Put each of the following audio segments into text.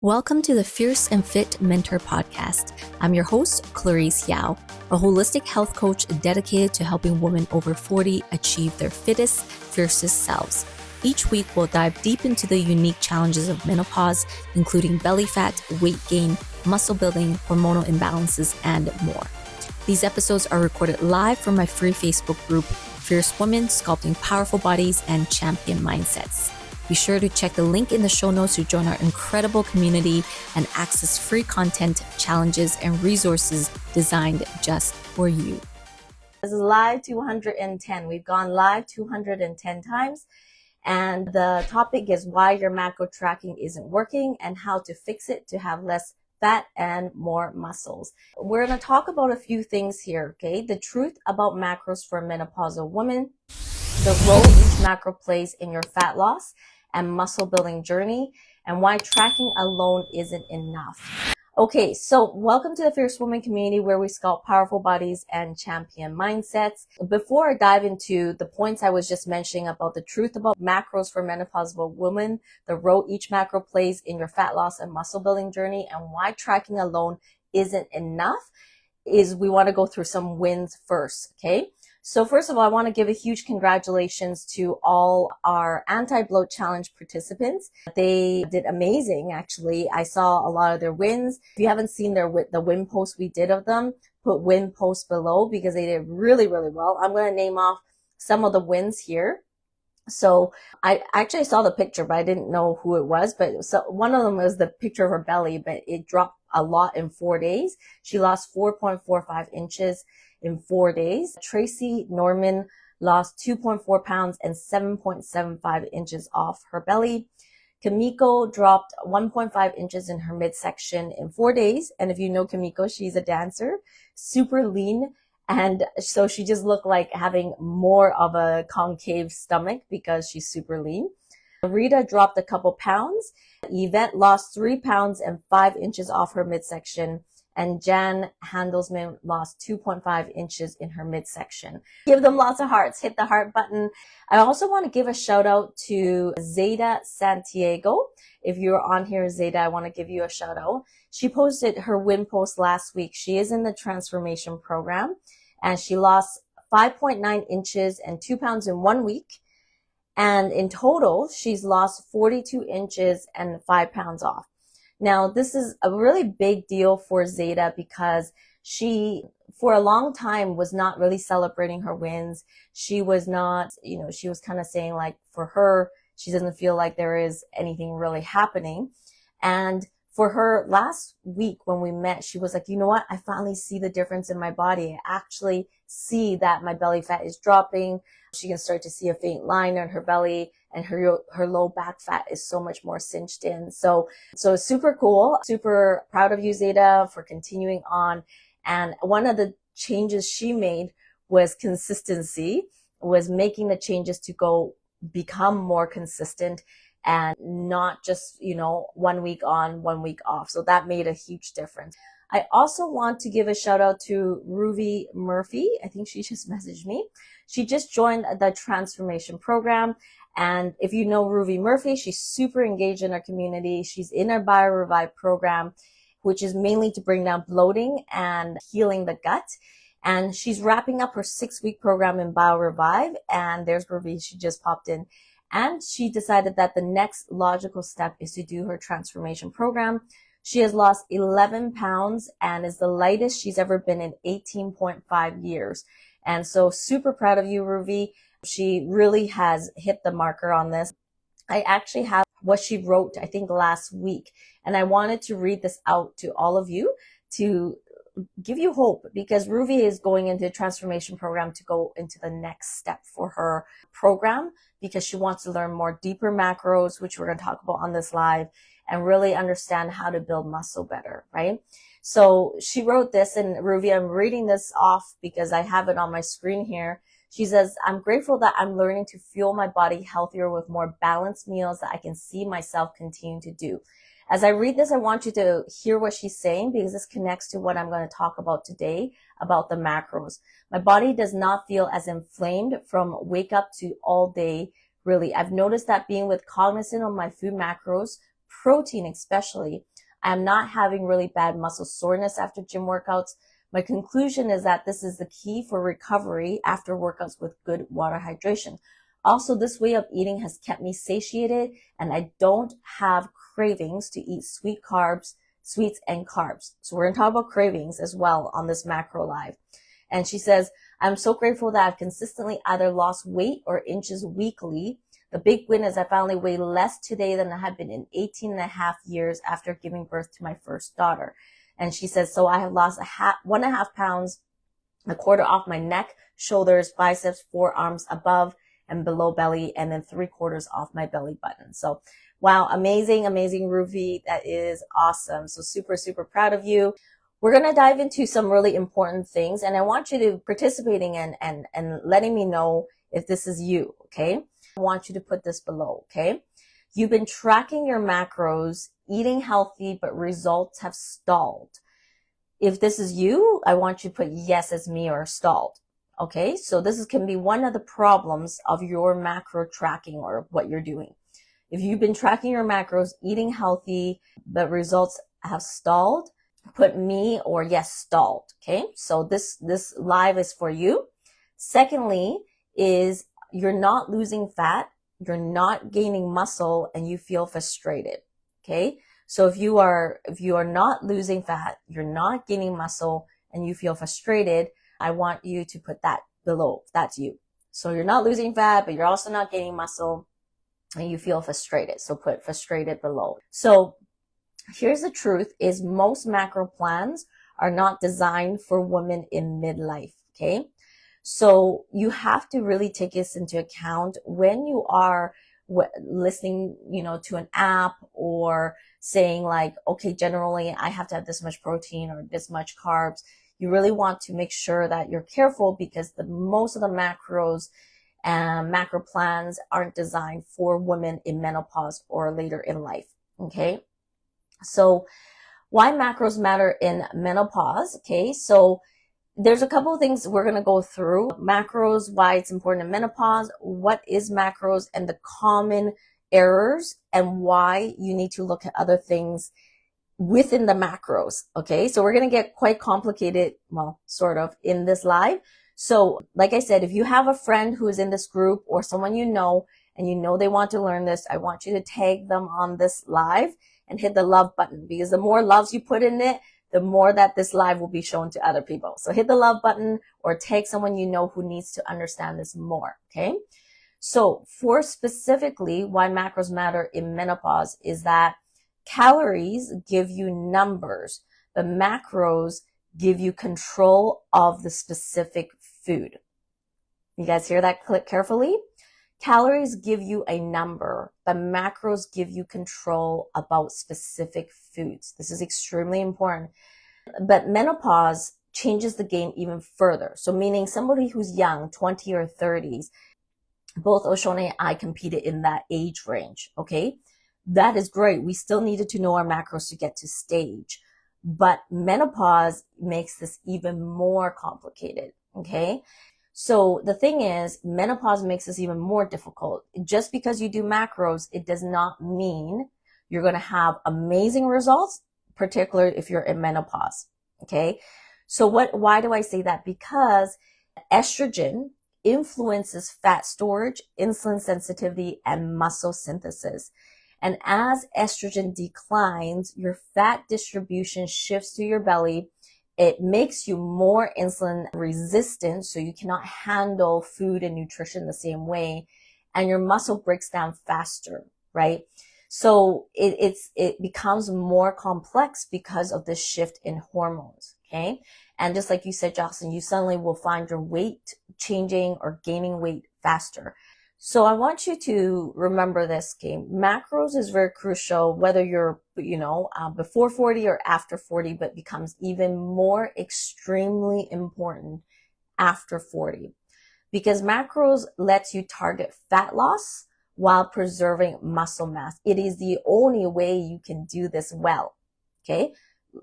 Welcome to the Fierce and Fit Mentor Podcast. I'm your host, Clarice Yao, a holistic health coach dedicated to helping women over 40 achieve their fittest, fiercest selves. Each week, we'll dive deep into the unique challenges of menopause, including belly fat, weight gain, muscle building, hormonal imbalances, and more. These episodes are recorded live from my free Facebook group, Fierce Women, Sculpting Powerful Bodies and Champion Mindsets. Be sure to check the link in the show notes to join our incredible community and access free content, challenges, and resources designed just for you. This is live 210. We've gone live 210 times. And the topic is why your macro tracking isn't working and how to fix it to have less fat and more muscles. We're going to talk about a few things here, okay? The truth about macros for menopausal women, the role each macro plays in your fat loss and muscle building journey, and why tracking alone isn't enough. Okay, so welcome to the Fierce Women community where we sculpt powerful bodies and champion mindsets. Before I dive into the points I was just mentioning about the truth about macros for menopausal women, the role each macro plays in your fat loss and muscle building journey, and why tracking alone isn't enough, is we want to go through some wins first, okay? So first of all, I want to give a huge congratulations to all our anti-bloat challenge participants. They did amazing, actually. I saw a lot of their wins. If you haven't seen the win post we did of them, put win post below because they did really, really well. I'm going to name off some of the wins here. So I actually saw the picture, but I didn't know who it was. But so one of them was the picture of her belly, but it dropped a lot in 4 days. She lost 4.45 inches in 4 days. Tracy Norman lost 2.4 pounds and 7.75 inches off her belly. Kamiko dropped 1.5 inches in her midsection in 4 days. And if you know Kamiko, she's a dancer, super lean. And so she just looked like having more of a concave stomach because she's super lean. Rita dropped a couple pounds. Yvette lost 3 pounds and 5 inches off her midsection. And Jan Handelsman lost 2.5 inches in her midsection. Give them lots of hearts. Hit the heart button. I also want to give a shout out to Zeta Santiago. If you're on here, Zeta, I want to give you a shout out. She posted her win post last week. She is in the transformation program and she lost 5.9 inches and 2 pounds in 1 week. And in total, she's lost 42 inches and 5 pounds off. Now, this is a really big deal for Zeta because she, for a long time, was not really celebrating her wins. She was not, she was kind of saying like for her, she doesn't feel like there is anything really happening. And for her last week when we met, she was like, you know what? I finally see the difference in my body. I actually see that my belly fat is dropping. She can start to see a faint line on her belly and her low back fat is so much more cinched in. So super cool. Super proud of you, Zeta, for continuing on. And one of the changes she made was consistency, was making the changes to become more consistent and not just, 1 week on, 1 week off. So that made a huge difference. I also want to give a shout out to Ruby Murphy. I think she just messaged me. She just joined the transformation program. And if you know Ruby Murphy, she's super engaged in our community. She's in our BioRevive program, which is mainly to bring down bloating and healing the gut. And she's wrapping up her 6-week program in BioRevive. And there's Ruby. She just popped in. And she decided that the next logical step is to do her transformation program. She has lost 11 pounds and is the lightest she's ever been in 18.5 years. And so super proud of you, Ruby. She really has hit the marker on this. I actually have what she wrote, I think last week, and I wanted to read this out to all of you to give you hope because Ruby is going into a transformation program to go into the next step for her program because she wants to learn more deeper macros, which we're going to talk about on this live, and really understand how to build muscle better, right? So she wrote this, and Ruby, I'm reading this off because I have it on my screen here. She says, I'm grateful that I'm learning to fuel my body healthier with more balanced meals that I can see myself continue to do. As I read this, I want you to hear what she's saying because this connects to what I'm going to talk about today about the macros. My body does not feel as inflamed from wake up to all day. Really, I've noticed that being with cognizant of my food macros protein especially, I'm not having really bad muscle soreness after gym workouts. My conclusion is that this is the key for recovery after workouts with good water hydration. Also, this way of eating has kept me satiated and I don't have cravings to eat sweets and carbs. So we're going to talk about cravings as well on this macro live. And she says, I'm so grateful that I've consistently either lost weight or inches weekly. The big win is I finally weigh less today than I have been in 18 and a half years after giving birth to my first daughter. And she says, so I have lost 1.5 pounds, a quarter off my neck, shoulders, biceps, forearms, above and below belly, and then 3/4 off my belly button. So wow, amazing, Ruvi. That is awesome. So super, super proud of you. We're going to dive into some really important things, and I want you to participating and letting me know if this is you, okay? I want you to put this below, okay? You've been tracking your macros, eating healthy, but results have stalled. If this is you, I want you to put yes as me or stalled. Okay, so this can be one of the problems of your macro tracking or what you're doing. If you've been tracking your macros, eating healthy, but results have stalled, put me or yes, stalled. Okay, so this live is for you. Secondly, is you're not losing fat, you're not gaining muscle, and you feel frustrated. Okay, so if you are not losing fat, you're not gaining muscle, and you feel frustrated, I want you to put that below. That's you. So you're not losing fat, but you're also not gaining muscle and you feel frustrated. So put frustrated below. So here's the truth is most macro plans are not designed for women in midlife. Okay. So you have to really take this into account when you are listening, to an app or saying like, okay, generally I have to have this much protein or this much carbs. You really want to make sure that you're careful because most of the macros and macro plans aren't designed for women in menopause or later in life. Okay. So why macros matter in menopause? Okay. So there's a couple of things we're going to go through. Macros, why it's important in menopause, what is macros and the common errors and why you need to look at other things within the macros. Okay. So we're going to get quite complicated, well, sort of in this live. So like I said, if you have a friend who is in this group or someone and they want to learn this, I want you to tag them on this live and hit the love button because the more loves you put in it, the more that this live will be shown to other people. So hit the love button or tag someone who needs to understand this more. Okay. So for specifically why macros matter in menopause is that calories give you numbers, but macros give you control of the specific food. You guys hear that? Click carefully. Calories give you a number, but macros give you control about specific foods. This is extremely important. But menopause changes the game even further. So meaning somebody who's young, 20 or 30s, both Oshone and I competed in that age range. Okay. That is great. We still needed to know our macros to get to stage, but menopause makes this even more complicated. Okay. So the thing is, menopause makes this even more difficult. Just because you do macros, it does not mean you're going to have amazing results, particularly if you're in menopause. Okay. So why do I say that? Because estrogen influences fat storage, insulin sensitivity, and muscle synthesis. And as estrogen declines, your fat distribution shifts to your belly. It makes you more insulin resistant, so you cannot handle food and nutrition the same way, and your muscle breaks down faster, right? So it becomes more complex because of this shift in hormones, okay? And just like you said, Jocelyn, you suddenly will find your weight changing or gaining weight faster. So I want you to remember this, okay? Macros is very crucial, whether you're, before 40 or after 40, but becomes even more extremely important after 40 because macros lets you target fat loss while preserving muscle mass. It is the only way you can do this well. Okay.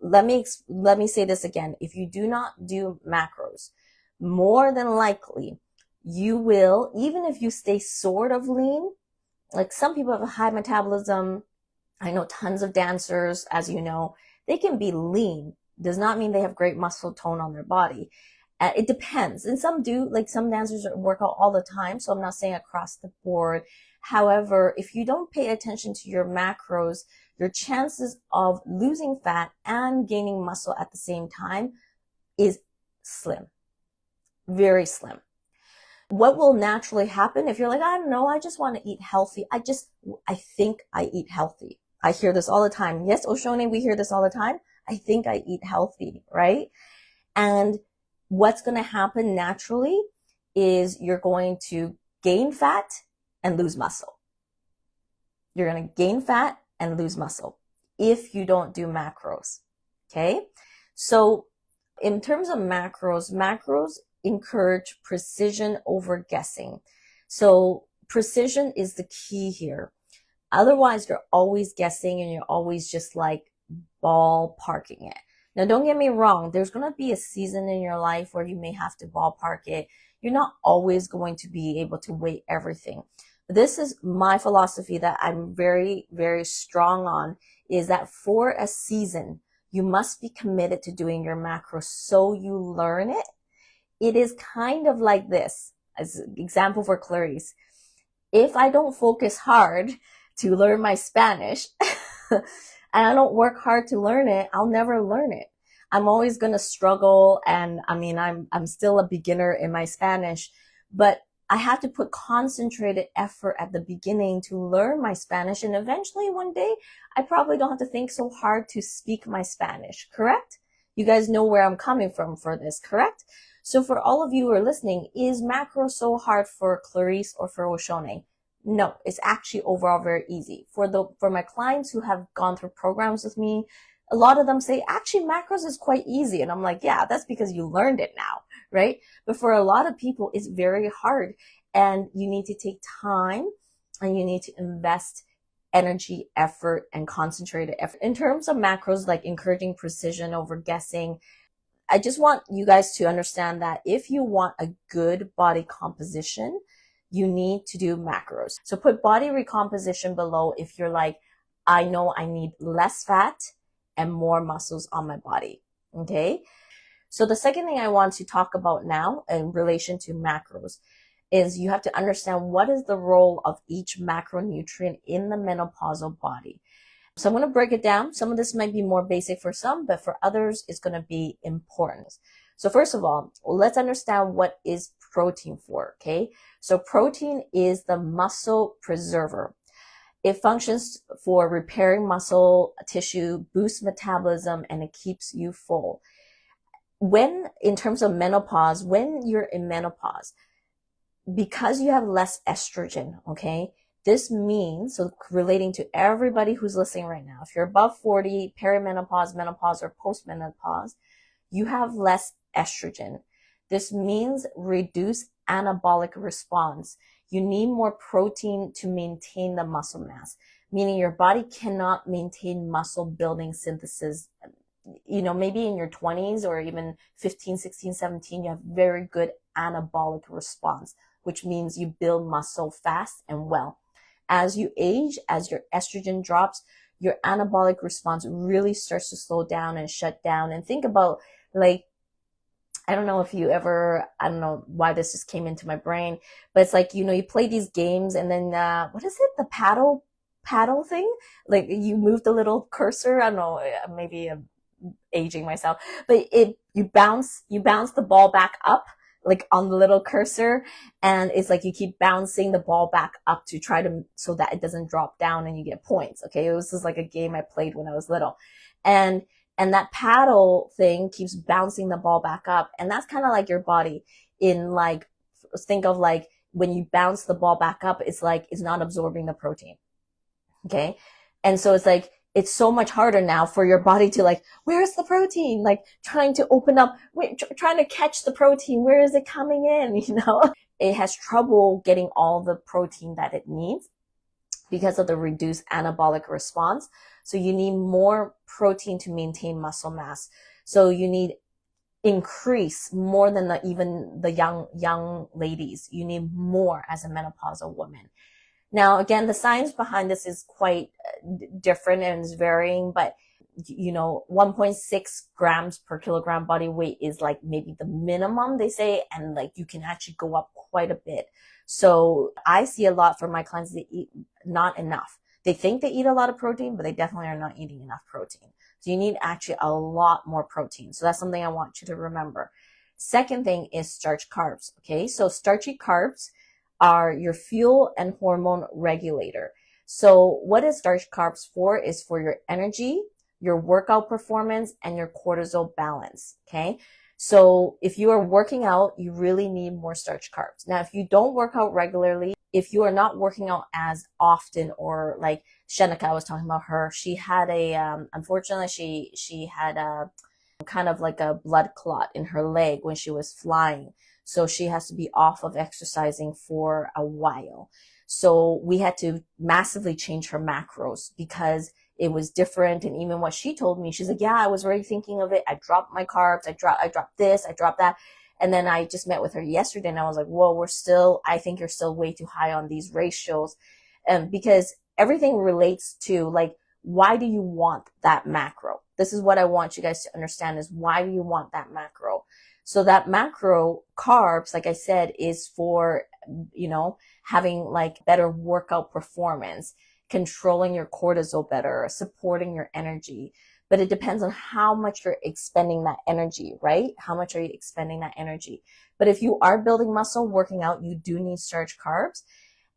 Let me say this again. If you do not do macros, more than likely you will, even if you stay sort of lean, like some people have a high metabolism, I know tons of dancers, as you know, they can be lean. Does not mean they have great muscle tone on their body. It depends. And some do, like some dancers work out all the time. So I'm not saying across the board. However, if you don't pay attention to your macros, your chances of losing fat and gaining muscle at the same time is slim, very slim. What will naturally happen if you're like, I don't know, I just want to eat healthy. I think I eat healthy. I hear this all the time. Yes, Oshone, we hear this all the time. I think I eat healthy, right? And what's going to happen naturally is you're going to gain fat and lose muscle. You're going to gain fat and lose muscle if you don't do macros. Okay. So in terms of macros encourage precision over guessing. So precision is the key here. Otherwise, you're always guessing and you're always just like ballparking it. Now, don't get me wrong. There's going to be a season in your life where you may have to ballpark it. You're not always going to be able to weigh everything. This is my philosophy that I'm very, very strong on, is that for a season, you must be committed to doing your macros so you learn it. It is kind of like this, as an example for Clarice. If I don't focus hard to learn my Spanish and I don't work hard to learn it, I'll never learn it. I'm always going to struggle. And I mean, I'm still a beginner in my Spanish, but I have to put concentrated effort at the beginning to learn my Spanish. And eventually one day, I probably don't have to think so hard to speak my Spanish, correct? You guys know where I'm coming from for this, correct? So for all of you who are listening, is macro so hard for Clarice or for Oshone? No, it's actually overall very easy. For my clients who have gone through programs with me, a lot of them say, actually, macros is quite easy. And I'm like, yeah, that's because you learned it now, right? But for a lot of people, it's very hard. And you need to take time and you need to invest energy, effort, and concentrated effort. In terms of macros, like encouraging precision over guessing, I just want you guys to understand that if you want a good body composition, you need to do macros. So put body recomposition below if you're like, I know I need less fat and more muscles on my body. Okay. So the second thing I want to talk about now in relation to macros is you have to understand what is the role of each macronutrient in the menopausal body. So I'm going to break it down. Some of this might be more basic for some, but for others, it's going to be important. So first of all, let's understand what is protein for, okay? So protein is the muscle preserver. It functions for repairing muscle tissue, boosts metabolism, and it keeps you full. In terms of menopause, when you're in menopause, because you have less estrogen, okay? This means, so relating to everybody who's listening right now, if you're above 40, perimenopause, menopause, or postmenopause, you have less estrogen. This means reduced anabolic response. You need more protein to maintain the muscle mass, meaning your body cannot maintain muscle building synthesis. You know, maybe in your 20s or even 15, 16, 17, you have very good anabolic response, which means you build muscle fast and well. As you age, as your estrogen drops, your anabolic response really starts to slow down and shut down. And think about, like, I don't know if you ever, I don't know why this just came into my brain, but it's like, you know, you play these games and then, what is it? The paddle thing? Like you move the little cursor. I don't know, maybe I'm aging myself, but you bounce the ball back up, like on the little cursor, and it's like you keep bouncing the ball back up to try to, so that it doesn't drop down and you get points. Okay. It was just like a game I played when I was little. And that paddle thing keeps bouncing the ball back up. And that's kind of like your body in like, think of like when you bounce the ball back up, it's like, it's not absorbing the protein. Okay. And so it's like, it's so much harder now for your body to like, where's the protein? Like trying to open up, trying to catch the protein. Where is it coming in? You know, it has trouble getting all the protein that it needs because of the reduced anabolic response. So you need more protein to maintain muscle mass. So you need increase more than even the young ladies. You need more as a menopausal woman. Now, again, the science behind this is quite different and is varying, but 1.6 grams per kilogram body weight is like maybe the minimum, they say, and like you can actually go up quite a bit. So I see a lot from my clients that eat not enough. They think they eat a lot of protein, but they definitely are not eating enough protein. So you need actually a lot more protein. So that's something I want you to remember. Second thing is starch carbs. Okay, so starchy carbs are your fuel and hormone regulator. So what is starch carbs for? Is for your energy, your workout performance, and your cortisol balance. Okay. So if you are working out, you really need more starch carbs. Now, if you don't work out regularly, if you are not working out as often, or like Shenika, I was talking about her, she had unfortunately, she had a kind of like a blood clot in her leg when she was flying. So she has to be off of exercising for a while. So we had to massively change her macros because it was different. And even what she told me, she's like, yeah, I was already thinking of it. I dropped my carbs. I dropped this, I dropped that. And then I just met with her yesterday and I was like, whoa, I think you're still way too high on these ratios. Because everything relates to like, why do you want that macro? This is what I want you guys to understand, is why do you want that macro? So that macro carbs, like I said, is for, having like better workout performance, controlling your cortisol better, supporting your energy. But it depends on how much you're expending that energy, right? How much are you expending that energy? But if you are building muscle, working out, you do need starch carbs.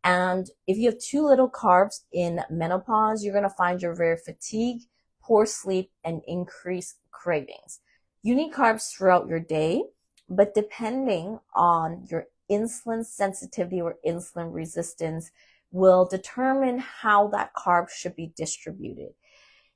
And if you have too little carbs in menopause, you're going to find you're very fatigued, poor sleep, and increased cravings. You need carbs throughout your day, but depending on your insulin sensitivity or insulin resistance will determine how that carb should be distributed.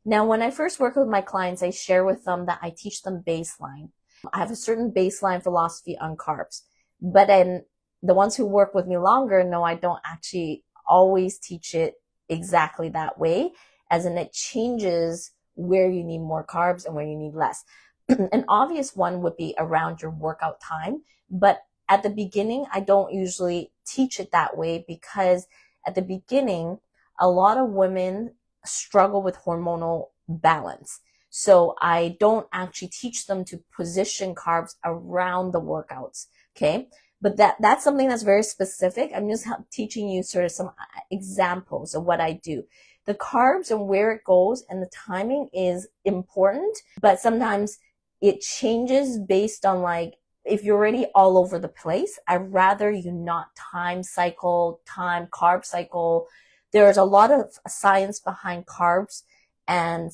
Now, when I first work with my clients, I share with them that I teach them baseline. I have a certain baseline philosophy on carbs, but then the ones who work with me longer know I don't actually always teach it exactly that way, as in it changes where you need more carbs and where you need less. An obvious one would be around your workout time, but at the beginning, I don't usually teach it that way because at the beginning, a lot of women struggle with hormonal balance. So I don't actually teach them to position carbs around the workouts. Okay. But that's something that's very specific. I'm just teaching you sort of some examples of what I do. The carbs and where it goes and the timing is important, but sometimes it changes based on like, if you're already all over the place, I'd rather you not time carb cycle. There's a lot of science behind carbs, and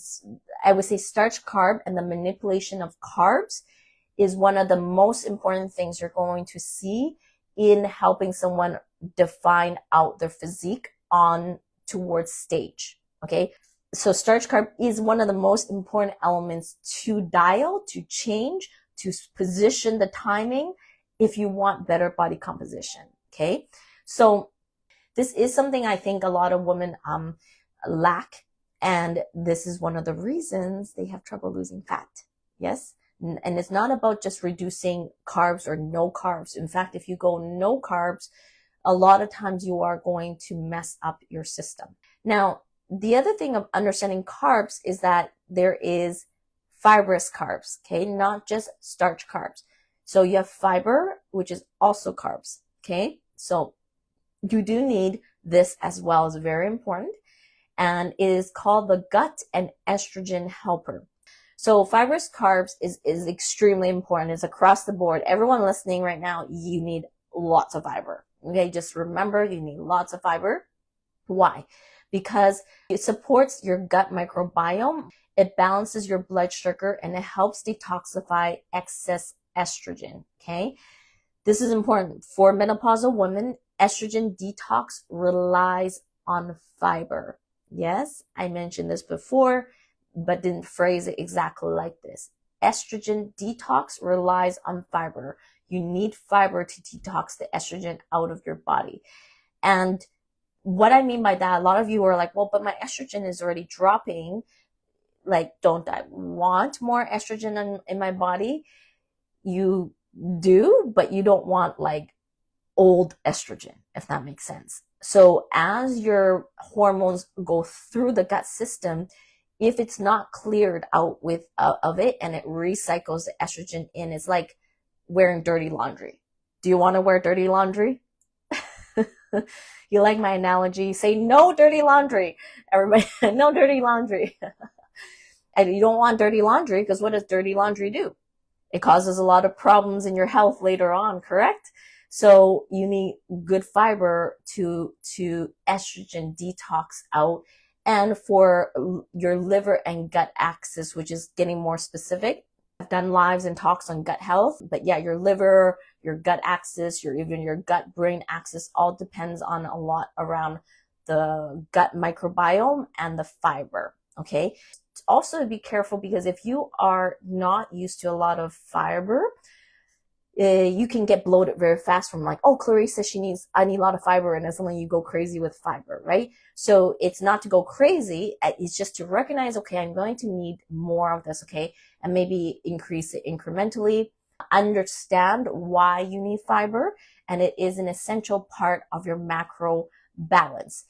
I would say starch carb and the manipulation of carbs is one of the most important things you're going to see in helping someone define out their physique on towards stage. Okay. So starch carb is one of the most important elements to dial, to change, to position the timing if you want better body composition. Okay. So this is something I think a lot of women lack. And this is one of the reasons they have trouble losing fat. Yes. And it's not about just reducing carbs or no carbs. In fact, if you go no carbs, a lot of times you are going to mess up your system. Now, the other thing of understanding carbs is that there is fibrous carbs, okay? Not just starch carbs. So you have fiber, which is also carbs, okay? So you do need this as well, is very important. And it is called the gut and estrogen helper. So fibrous carbs is extremely important. It's across the board. Everyone listening right now, you need lots of fiber. Okay, just remember you need lots of fiber. Why? Because it supports your gut microbiome. It balances your blood sugar and it helps detoxify excess estrogen. Okay. This is important for menopausal women. Estrogen detox relies on fiber. Yes, I mentioned this before, but didn't phrase it exactly like this. Estrogen detox relies on fiber. You need fiber to detox the estrogen out of your body. And what I mean by that, a lot of you are like, well, but my estrogen is already dropping. Like, don't I want more estrogen in my body? You do, but you don't want like old estrogen, if that makes sense. So as your hormones go through the gut system, if it's not cleared out of it and it recycles the estrogen in, it's like wearing dirty laundry. Do you want to wear dirty laundry? You like my analogy? Say no dirty laundry. Everybody, no dirty laundry. And you don't want dirty laundry because what does dirty laundry do? It causes a lot of problems in your health later on, correct? So you need good fiber to estrogen detox out, and for your liver and gut axis, which is getting more specific. I've done lives and talks on gut health, but yeah, your liver, your gut axis, even your gut brain axis all depends on a lot around the gut microbiome and the fiber. Okay. Also be careful, because if you are not used to a lot of fiber, you can get bloated very fast from like, oh, Clarice says I need a lot of fiber, and suddenly you go crazy with fiber, right? So it's not to go crazy. It's just to recognize, okay, I'm going to need more of this, okay? And maybe increase it incrementally. Understand why you need fiber, and it is an essential part of your macro balance.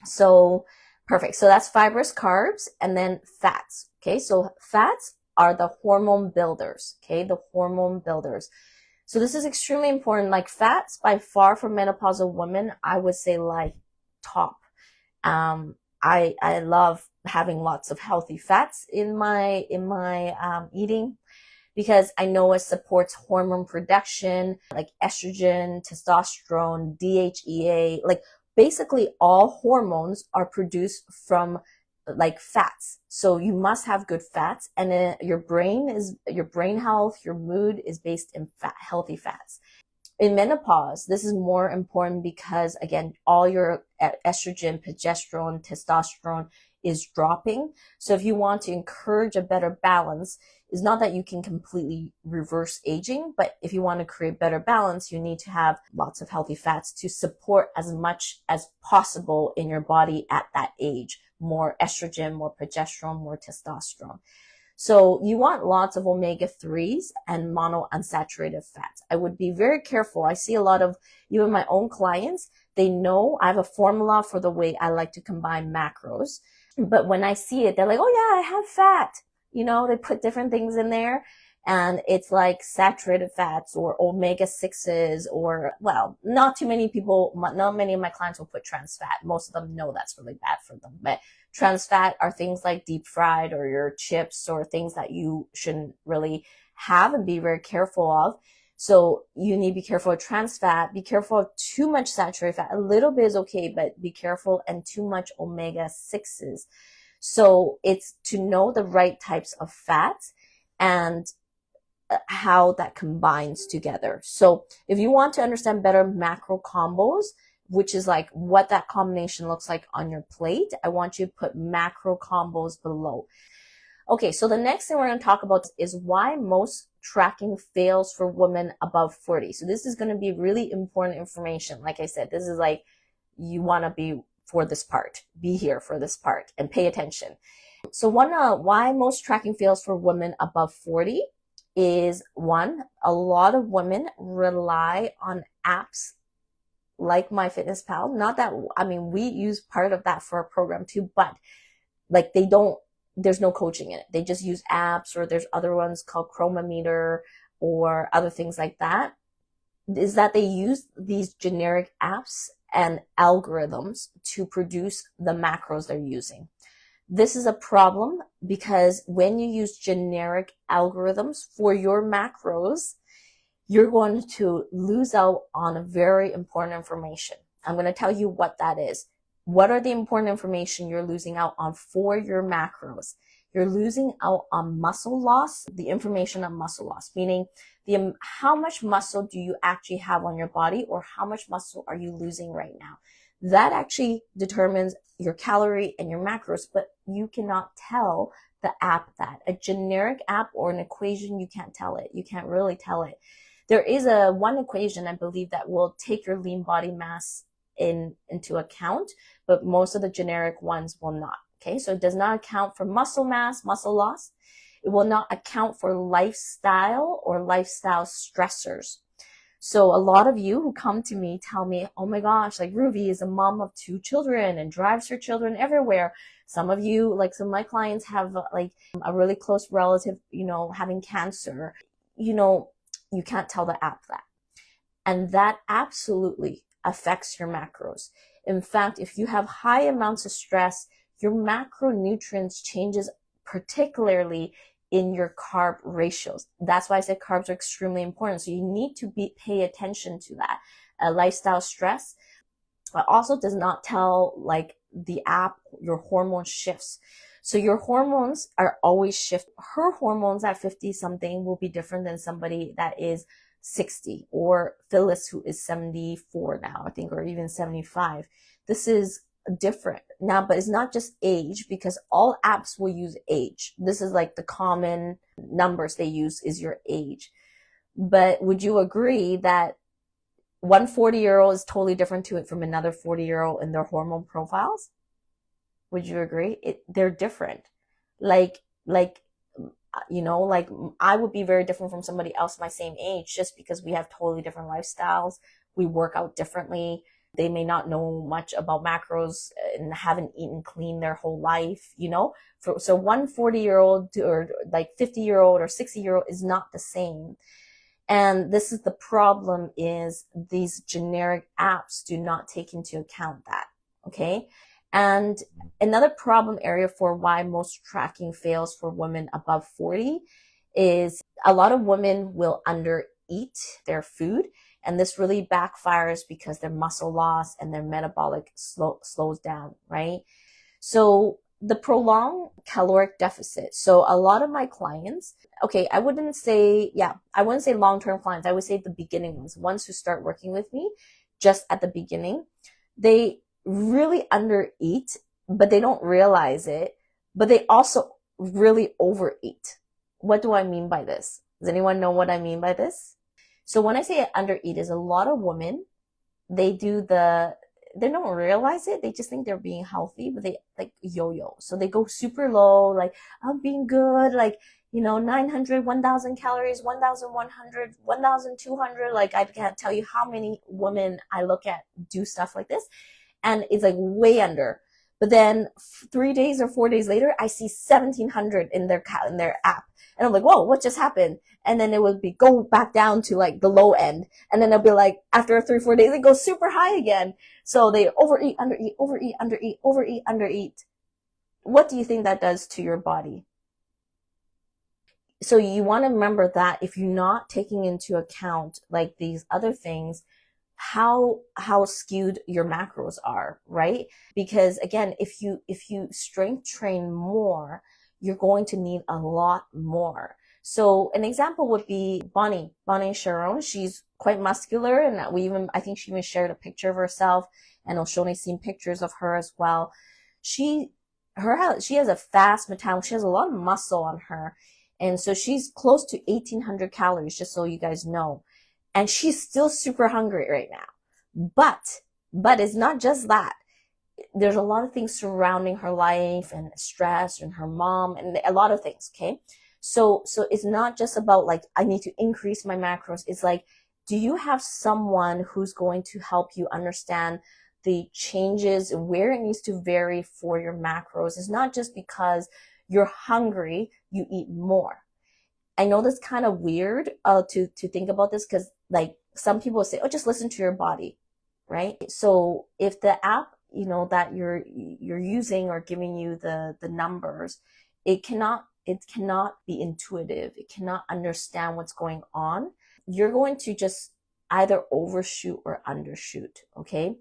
So perfect. So that's fibers, carbs, and then fats. Okay. So fats are the hormone builders. Okay. The hormone builders. So this is extremely important. Like fats, by far, for menopausal women, I would say like top. I love having lots of healthy fats in my eating, because I know it supports hormone production, like estrogen, testosterone, DHEA, like basically all hormones are produced from like fats. So you must have good fats, and your brain health, your mood is based in healthy fats. In menopause, this is more important because, again, all your estrogen, progesterone, testosterone is dropping. So if you want to encourage a better balance, it's not that you can completely reverse aging, but if you want to create better balance, you need to have lots of healthy fats to support as much as possible in your body at that age. More estrogen, more progesterone, more testosterone. So you want lots of omega-3s and monounsaturated fats. I would be very careful. I see a lot of, even my own clients, they know I have a formula for the way I like to combine macros. But when I see it, they're like, oh yeah, I have fat. You know, they put different things in there, and it's like saturated fats or omega-6s, or, well, not many of my clients will put trans fat. Most of them know that's really bad for them. But trans fat are things like deep fried or your chips, or things that you shouldn't really have and be very careful of. So you need to be careful of trans fat. Be careful of too much saturated fat. A little bit is okay, but be careful, and too much omega-6s. So it's to know the right types of fats and how that combines together. So if you want to understand better macro combos, which is like what that combination looks like on your plate, I want you to put macro combos below. Okay, so the next thing we're going to talk about is why most tracking fails for women above 40. So this is going to be really important information. Like I said, this is like, you want to be for this part, be here for this part and pay attention. So why most tracking fails for women above 40 is, one, a lot of women rely on apps like MyFitnessPal. Not that, I mean, we use part of that for our program too, but like there's no coaching in it. They just use apps, or there's other ones called Chronometer or other things like that. Is that they use these generic apps and algorithms to produce the macros they're using. This is a problem because when you use generic algorithms for your macros, you're going to lose out on very important information. I'm going to tell you what that is. What are the important information you're losing out on for your macros? You're losing out on muscle loss, the information on muscle loss, meaning how much muscle do you actually have on your body, or how much muscle are you losing right now? That actually determines your calorie and your macros, but you cannot tell the app that. A generic app or an equation, you can't tell it. You can't really tell it. There is one equation, I believe, that will take your lean body mass into account, but most of the generic ones will not. Okay, so it does not account for muscle mass, muscle loss. It will not account for lifestyle or lifestyle stressors. So a lot of you who come to me tell me, oh my gosh, like Ruby is a mom of 2 children and drives her children everywhere. Some of you, like some of my clients have like a really close relative, having cancer. You can't tell the app that. And that absolutely affects your macros. In fact, if you have high amounts of stress, your macronutrients changes, particularly in your carb ratios. That's why I said carbs are extremely important. So you need to pay attention to that. Lifestyle stress also does not tell like the app your hormone shifts. So your hormones are always shift. Her hormones at 50 something will be different than somebody that is 60, or Phyllis who is 74 now, I think, or even 75. This is different now, but it's not just age, because all apps will use age. This is like the common numbers they use is your age. But would you agree that one 40-year-old is totally different to it from another 40-year-old in their hormone profiles? Would you agree? They're different. Like I would be very different from somebody else my same age, just because we have totally different lifestyles. We work out differently. They may not know much about macros and haven't eaten clean their whole life, So one 40-year-old or like 50-year-old or 60-year-old is not the same. And this is the problem, is these generic apps do not take into account that, okay? And another problem area for why most tracking fails for women above 40 is a lot of women will undereat their food. And this really backfires because their muscle loss and their metabolic slows down, right? So the prolonged caloric deficit. So a lot of my clients, okay, I wouldn't say long-term clients. I would say the beginning ones who start working with me just at the beginning, they really undereat, but they don't realize it, but they also really overeat. What do I mean by this? Does anyone know what I mean by this? So when I say undereat, is a lot of women, they don't realize it. They just think they're being healthy, but they like yo-yo. So they go super low, like I'm being good, like, 900, 1,000 calories, 1,100, 1,200. Like I can't tell you how many women I look at do stuff like this. And it's like way under. But then 3 days or 4 days later, I see 1,700 in their app. And I'm like, whoa, what just happened? And then it would be go back down to like the low end. And then it'll be like after 3-4 days, it goes super high again. So they overeat, undereat, overeat, undereat, overeat, undereat. What do you think that does to your body? So you want to remember that if you're not taking into account like these other things, how skewed your macros are, right? Because again, if you strength train more, you're going to need a lot more. So an example would be Bonnie Sharon. She's quite muscular, and I think she even shared a picture of herself, and Oshoni's seen pictures of her as well. She has a fast metabolism. She has a lot of muscle on her. And so she's close to 1,800 calories, just so you guys know. And she's still super hungry right now. But it's not just that. There's a lot of things surrounding her life and stress and her mom and a lot of things, okay? So it's not just about like, I need to increase my macros. It's like, do you have someone who's going to help you understand the changes and where it needs to vary for your macros? It's not just because you're hungry, you eat more. I know that's kind of weird to think about this, because like some people say, oh, just listen to your body, right? So if the app, that you're using or giving you the numbers, it cannot be intuitive. It cannot understand what's going on. You're going to just either overshoot or undershoot, okay?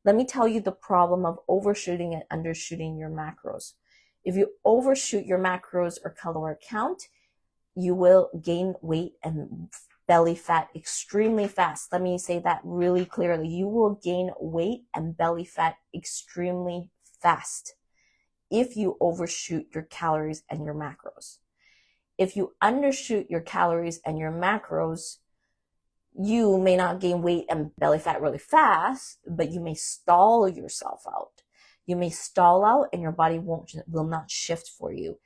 Let me tell you the problem of overshooting and undershooting your macros. If you overshoot your macros or caloric count, you will gain weight and belly fat extremely fast. Let me say that really clearly. You will gain weight and belly fat extremely fast if you overshoot your calories and your macros. If you undershoot your calories and your macros, you may not gain weight and belly fat really fast, but you may stall yourself out. You may stall out and your body will not shift for you.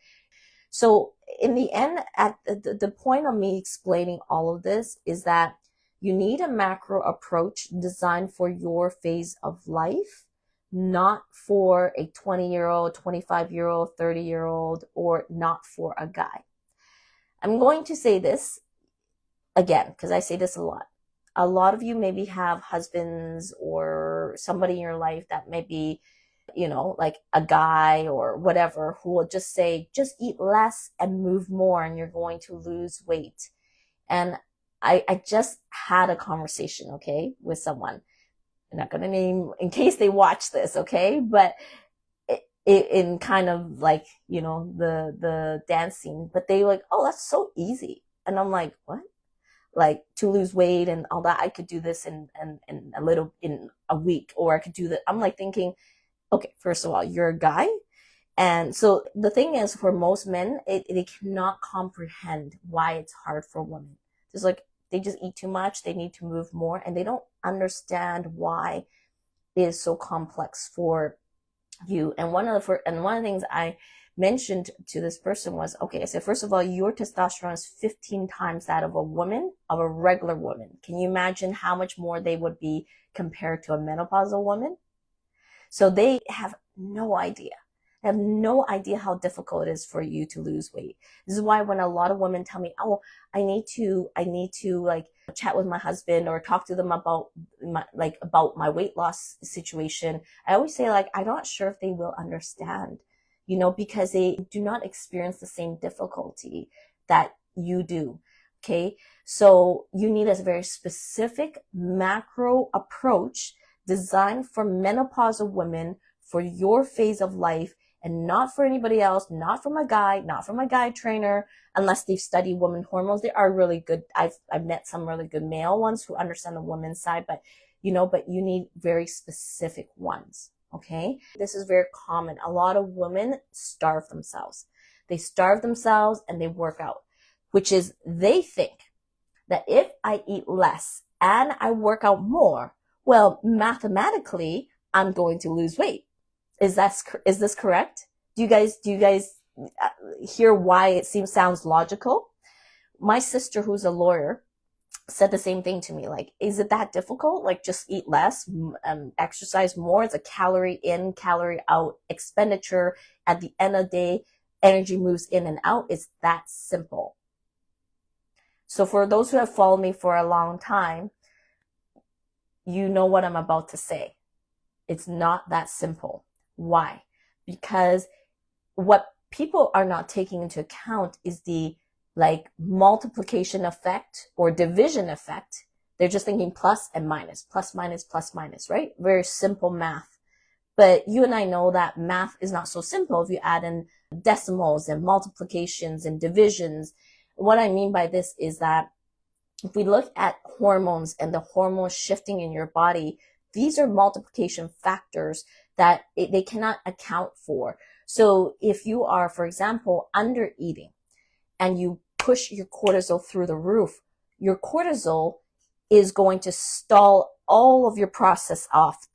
So in the end, at the point of me explaining all of this is that You need a macro approach designed for your phase of life, not for a 20-year-old, 25-year-old, 30-year-old, or not for a guy. I'm going to say this again, because I say this a lot. A lot of you maybe have husbands or somebody in your life that may be, like a guy or whatever, who will just say, just eat less and move more and you're going to lose weight. And I just had a conversation, okay, with someone. I'm not going to name in case they watch this, okay? But in kind of like, the dance scene, but they like, oh, that's so easy. And I'm like, what? Like to lose weight and all that, I could do this in a week, or I could do that. I'm like thinking, okay, first of all, you're a guy. And so the thing is, for most men, they cannot comprehend why it's hard for women. It's like they just eat too much, they need to move more, and they don't understand why it is so complex for you. And one of the things I mentioned to this person was, okay, I said, first of all, your testosterone is 15 times that of a regular woman. Can you imagine how much more they would be compared to a menopausal woman? So they have no idea. I have no idea how difficult it is for you to lose weight. This is why when a lot of women tell me, oh, I need to like chat with my husband or talk to them about my weight loss situation, I always say, like, I'm not sure if they will understand, because they do not experience the same difficulty that you do. Okay. So you need a very specific macro approach designed for menopausal women, for your phase of life, and not for anybody else, not from a guy, not from a guy trainer, unless they've studied women hormones. They are really good. I've met some really good male ones who understand the women's side, but you need very specific ones. Okay. This is very common. A lot of women starve themselves. They starve themselves and they work out, which is they think that if I eat less and I work out more, well, mathematically, I'm going to lose weight. Is this correct? Do you guys hear why it sounds logical? My sister, who's a lawyer, said the same thing to me. Like, is it that difficult? Like, just eat less, exercise more. It's a calorie in, calorie out expenditure. At the end of the day, energy moves in and out. It's that simple. So for those who have followed me for a long time, you know what I'm about to say. It's not that simple. Why? Because what people are not taking into account is the multiplication effect or division effect. They're just thinking plus and minus, plus minus, plus minus, right? Very simple math. But you and I know that math is not so simple if you add in decimals and multiplications and divisions. What I mean by this is that if we look at hormones and the hormones shifting in your body, these are multiplication factors that they cannot account for. So if you are, for example, under eating and you push your cortisol through the roof, your cortisol is going to stall all of your process off.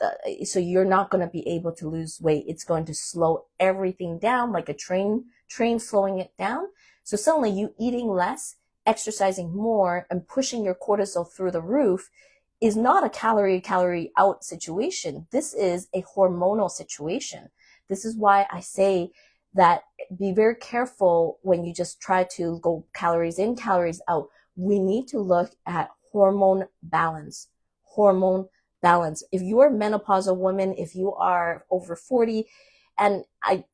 So you're not going to be able to lose weight. It's going to slow everything down like a train slowing it down. So suddenly you eating less, exercising more, and pushing your cortisol through the roof is not a calorie out situation. This is a hormonal situation. This is why I say that be very careful when you just try to go calories in, calories out. We need to look at hormone balance. Hormone balance. If you are a menopausal woman, if you are over 40, and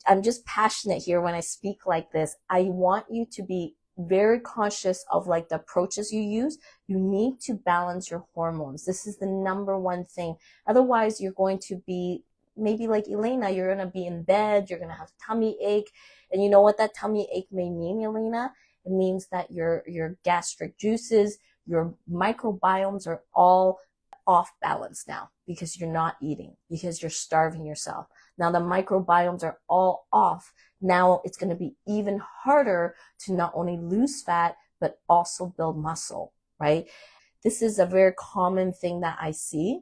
I'm just passionate here when I speak like this, I want you to be very conscious of the approaches you use. You need to balance your hormones. This is the number one thing. Otherwise, you're going to be maybe like Elena, you're going to be in bed, you're going to have tummy ache. And you know what that tummy ache may mean, Elena? It means that your gastric juices, your microbiomes are all off balance now because you're not eating, because you're starving yourself. Now the microbiomes are all off. Now it's going to be even harder to not only lose fat, but also build muscle, right? This is a very common thing that I see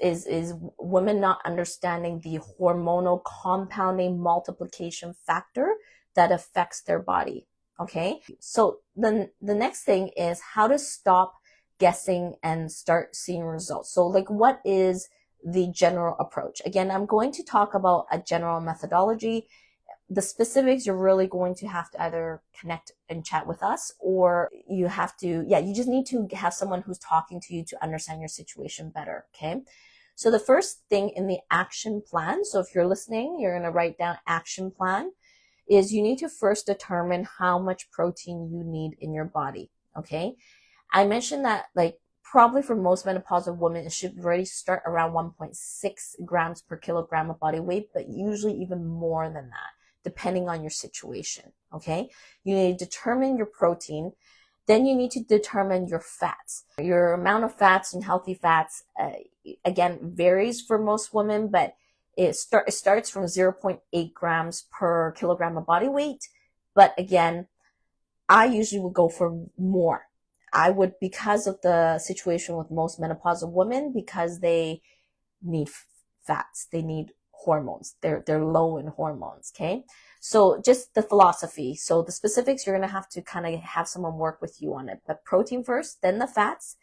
is women not understanding the hormonal compounding multiplication factor that affects their body. Okay. So then the next thing is how to stop guessing and start seeing results. So like, what is the general approach? Again, I'm going to talk about a general methodology. The specifics, you're really going to have to either connect and chat with us, or you have to, you just need to have someone who's talking to you to understand your situation better, okay? So the first thing in the action plan, so if you're listening, you're going to write down action plan, is you need to first determine how much protein you need in your body, okay? I mentioned that like probably for most menopausal women, it should already start around 1.6 grams per kilogram of body weight, but usually even more than that, depending on your situation, okay? You need to determine your protein. Then you need to determine your fats. Your amount of fats and healthy fats, again, varies for most women, but it starts from 0.8 grams per kilogram of body weight. But again, I usually would go for more. I would, because of the situation with most menopausal women, because they need fats, they need hormones. They're low in hormones, okay? So just the philosophy. So the specifics, you're going to have to kind of have someone work with you on it. But protein first, then the fats,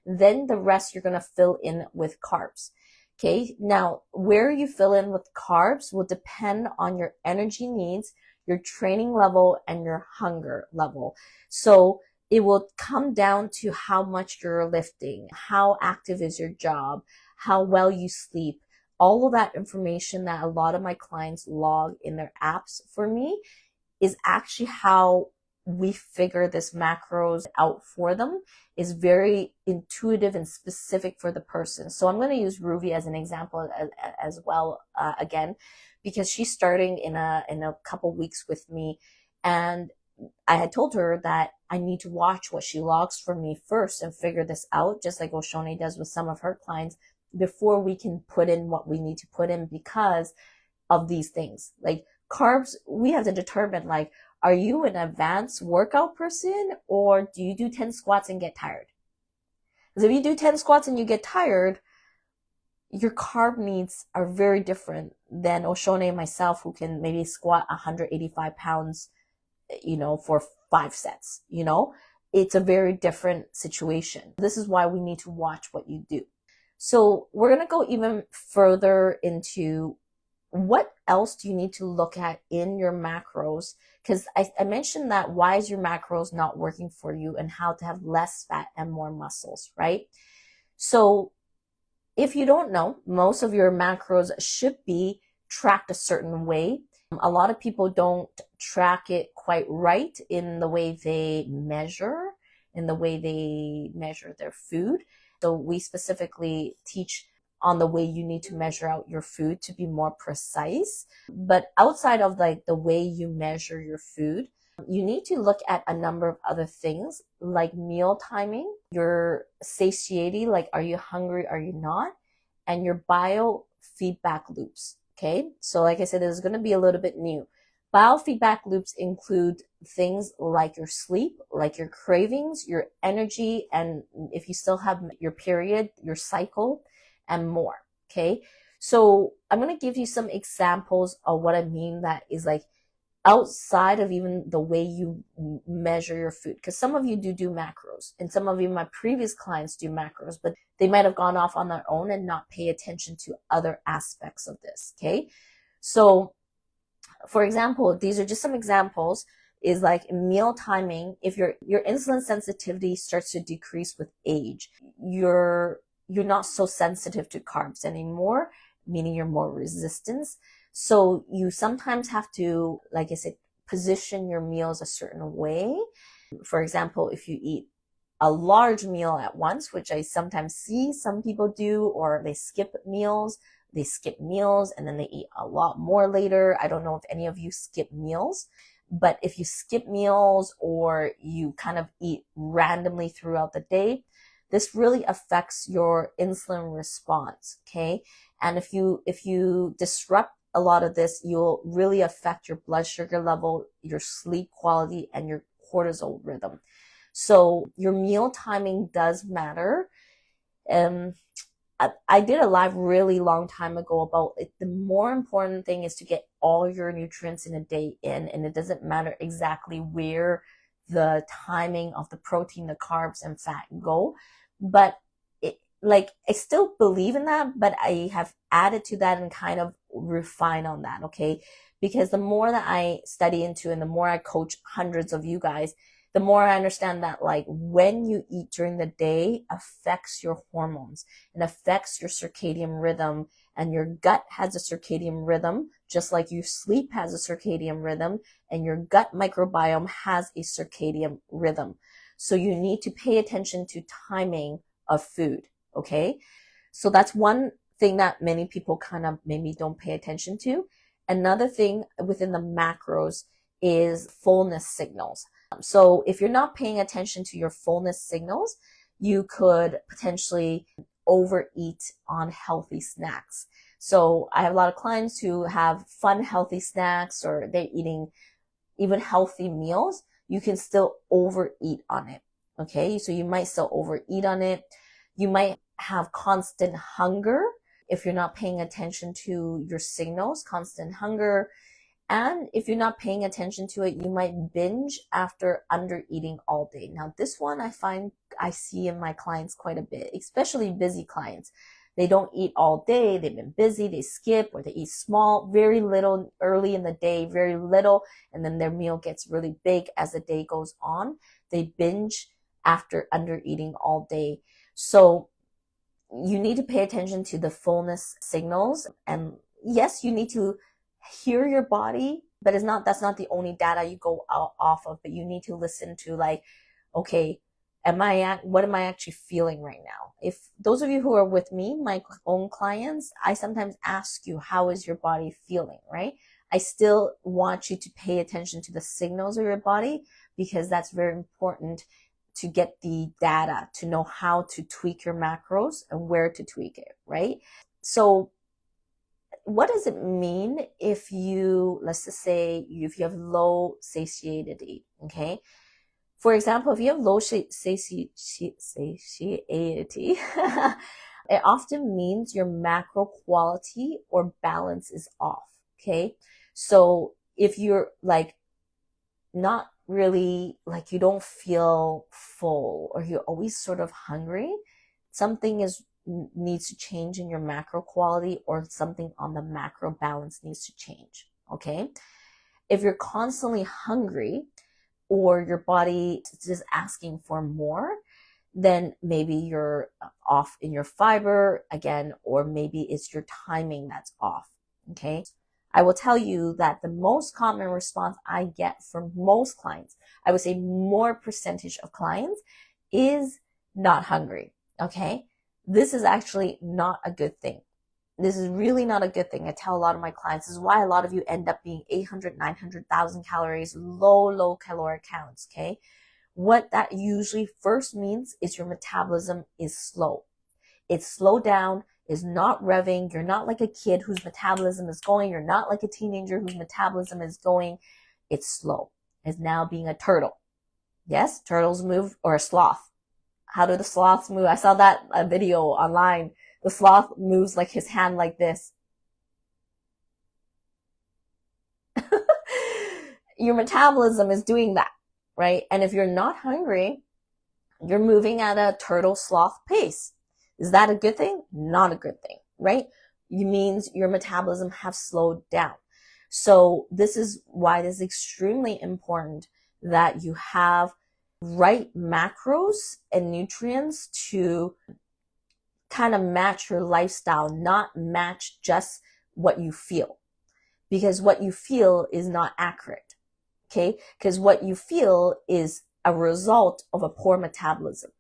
then the rest you're going to fill in with carbs. Okay, now where you fill in with carbs will depend on your energy needs, your training level, and your hunger level. So it will come down to how much you're lifting, how active is your job, how well you sleep. All of that information that a lot of my clients log in their apps for me is actually how we figure this macros out for them. Is very intuitive and specific for the person. So I'm going to use Ruby as an example as well, again, because she's starting in a couple weeks with me, and I had told her that I need to watch what she logs for me first and figure this out, just like Oshone does with some of her clients, before we can put in what we need to put in because of these things. Like carbs, we have to determine, like, are you an advanced workout person, or do you do 10 squats and get tired? Because if you do 10 squats and you get tired, your carb needs are very different than Oshone and myself, who can maybe squat 185 pounds, for 5 sets, It's a very different situation. This is why we need to watch what you do. So we're going to go even further into what else do you need to look at in your macros? Because I mentioned that why is your macros not working for you, and how to have less fat and more muscles, right? So if you don't know, most of your macros should be tracked a certain way. A lot of people don't track it quite right in the way they measure, their food. So we specifically teach on the way you need to measure out your food to be more precise. But outside of like the way you measure your food, you need to look at a number of other things like meal timing, your satiety, like are you hungry, are you not, and your biofeedback loops. Okay, so like I said, this is going to be a little bit new. Biofeedback loops include things like your sleep, like your cravings, your energy, and if you still have your period, your cycle, and more. Okay, so I'm going to give you some examples of what I mean that is like outside of even the way you measure your food, because some of you do macros, and some of you, my previous clients, do macros, but they might have gone off on their own and not pay attention to other aspects of this. Okay, so for example, these are just some examples, is like meal timing. If your insulin sensitivity starts to decrease with age, you're not so sensitive to carbs anymore, meaning you're more resistant. So you sometimes have to, like I said, position your meals a certain way. For example, if you eat a large meal at once, which I sometimes see some people do, or they skip meals and then they eat a lot more later. I don't know if any of you skip meals, but if you skip meals or you kind of eat randomly throughout the day, this really affects your insulin response, okay? And if you disrupt a lot of this, you'll really affect your blood sugar level, your sleep quality, and your cortisol rhythm. So your meal timing does matter. I did a live really long time ago about it. The more important thing is to get all your nutrients in a day in, and it doesn't matter exactly where the timing of the protein, the carbs, and fat go. But like, I still believe in that, but I have added to that and kind of refine on that, okay? Because the more that I study into and the more I coach hundreds of you guys, the more I understand that like when you eat during the day affects your hormones and affects your circadian rhythm, and your gut has a circadian rhythm, just like your sleep has a circadian rhythm, and your gut microbiome has a circadian rhythm. So you need to pay attention to timing of food. Okay. So that's one thing that many people kind of maybe don't pay attention to. Another thing within the macros is fullness signals. So if you're not paying attention to your fullness signals, you could potentially overeat on healthy snacks. So I have a lot of clients who have fun, healthy snacks, or they're eating even healthy meals. You can still overeat on it. Okay. So you might still overeat on it. You might have constant hunger if you're not paying attention to your signals, constant hunger. And if you're not paying attention to it, you might binge after under eating all day. Now, this one I find I see in my clients quite a bit, especially busy clients. They don't eat all day. They've been busy. They skip, or they eat small, very little early in the day, very little. And then their meal gets really big as the day goes on. They binge after under eating all day. So you need to pay attention to the fullness signals. And yes, you need to hear your body, but that's not the only data you go off of, but you need to listen to like, okay, what am I actually feeling right now? If those of you who are with me, my own clients, I sometimes ask you, how is your body feeling, right? I still want you to pay attention to the signals of your body, because that's very important to get the data to know how to tweak your macros and where to tweak it, right? So what does it mean if you, let's just say, if you have low satiety, okay? For example, if you have low satiety, it often means your macro quality or balance is off, okay? So if you're like not really, like you don't feel full, or you're always sort of hungry, something needs to change in your macro quality, or something on the macro balance needs to change, okay? If you're constantly hungry, or your body is just asking for more, then maybe you're off in your fiber again, or maybe it's your timing that's off, okay? I will tell you that the most common response I get from most clients, I would say more percentage of clients, is not hungry, okay? This is actually not a good thing. This is really not a good thing. I tell a lot of my clients, this is why a lot of you end up being 800, 900,000 calories, low caloric counts, okay? What that usually first means is your metabolism is slow. It's slowed down, is not revving. You're not like a kid whose metabolism is going. You're not like a teenager whose metabolism is going. It's slow. It's now being a turtle. Yes, turtles move, or a sloth. How do the sloths move? I saw that video online. The sloth moves like his hand like this. Your metabolism is doing that, right? And if you're not hungry, you're moving at a turtle sloth pace. Is that a good thing? Not a good thing, right? It means your metabolism has slowed down. So this is why it is extremely important that you have right macros and nutrients to kind of match your lifestyle, not match just what you feel. Because what you feel is not accurate, okay? Because what you feel is a result of a poor metabolism,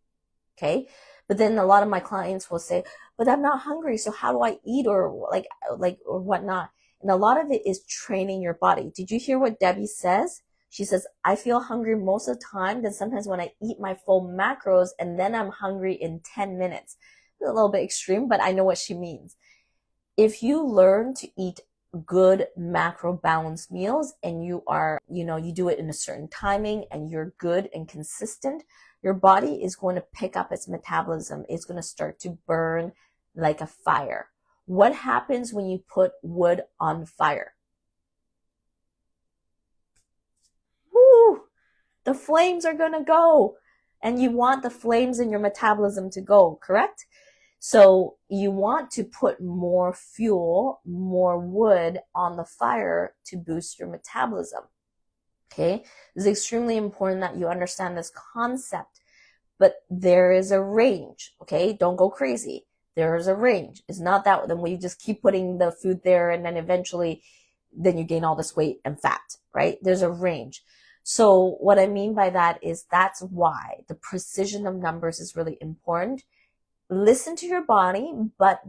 okay? But then a lot of my clients will say, but I'm not hungry, so how do I eat, or like or whatnot? And a lot of it is training your body. Did you hear what Debbie says? She says, I feel hungry most of the time, then sometimes when I eat my full macros, and then I'm hungry in 10 minutes. It's a little bit extreme, but I know what she means. If you learn to eat good macro balanced meals, and you are, you do it in a certain timing, and you're good and consistent, your body is going to pick up its metabolism. It's going to start to burn like a fire. What happens when you put wood on fire? Woo! The flames are going to go. and you want the flames in your metabolism to go, correct? So you want to put more fuel, more wood on the fire to boost your metabolism. Okay, it's extremely important that you understand this concept, but there is a range. Okay, don't go crazy. There is a range. It's not that then we just keep putting the food there and then eventually then you gain all this weight and fat, right? There's a range. So what I mean by that is that's why the precision of numbers is really important. Listen to your body, but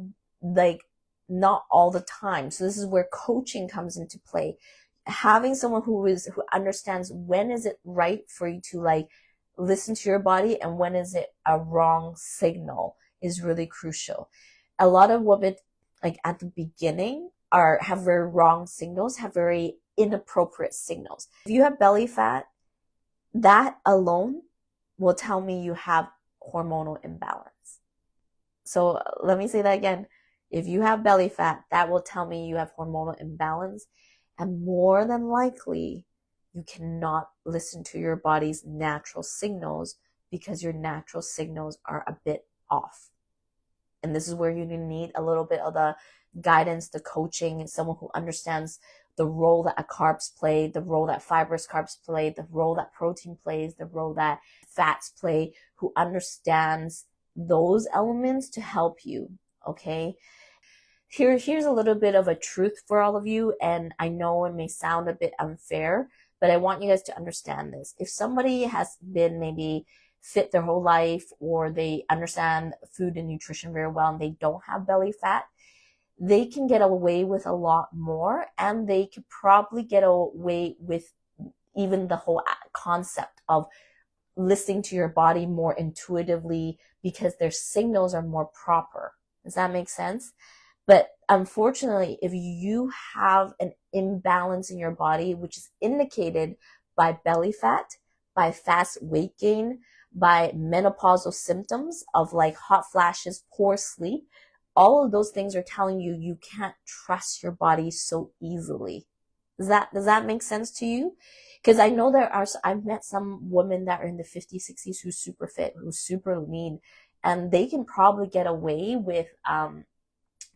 like not all the time. So this is where coaching comes into play. Having someone who understands when is it right for you to like listen to your body and when is it a wrong signal is really crucial. A lot of women like at the beginning have very wrong signals, have very inappropriate signals. If you have belly fat, that alone will tell me you have hormonal imbalance. So let me say that again. If you have belly fat, that will tell me you have hormonal imbalance. And more than likely, you cannot listen to your body's natural signals because your natural signals are a bit off. And this is where you need a little bit of the guidance, the coaching, and someone who understands the role that carbs play, the role that fibrous carbs play, the role that protein plays, the role that fats play, who understands those elements to help you, okay? Here's a little bit of a truth for all of you, and I know it may sound a bit unfair, but I want you guys to understand this. If somebody has been maybe fit their whole life, or they understand food and nutrition very well and they don't have belly fat, they can get away with a lot more, and they could probably get away with even the whole concept of listening to your body more intuitively because their signals are more proper. Does that make sense? But unfortunately, if you have an imbalance in your body, which is indicated by belly fat, by fast weight gain, by menopausal symptoms of like hot flashes, poor sleep, all of those things are telling you you can't trust your body so easily. Does that make sense to you? Because I know I've met some women that are in the 50s, 60s who's super fit, who's super lean, and they can probably get away with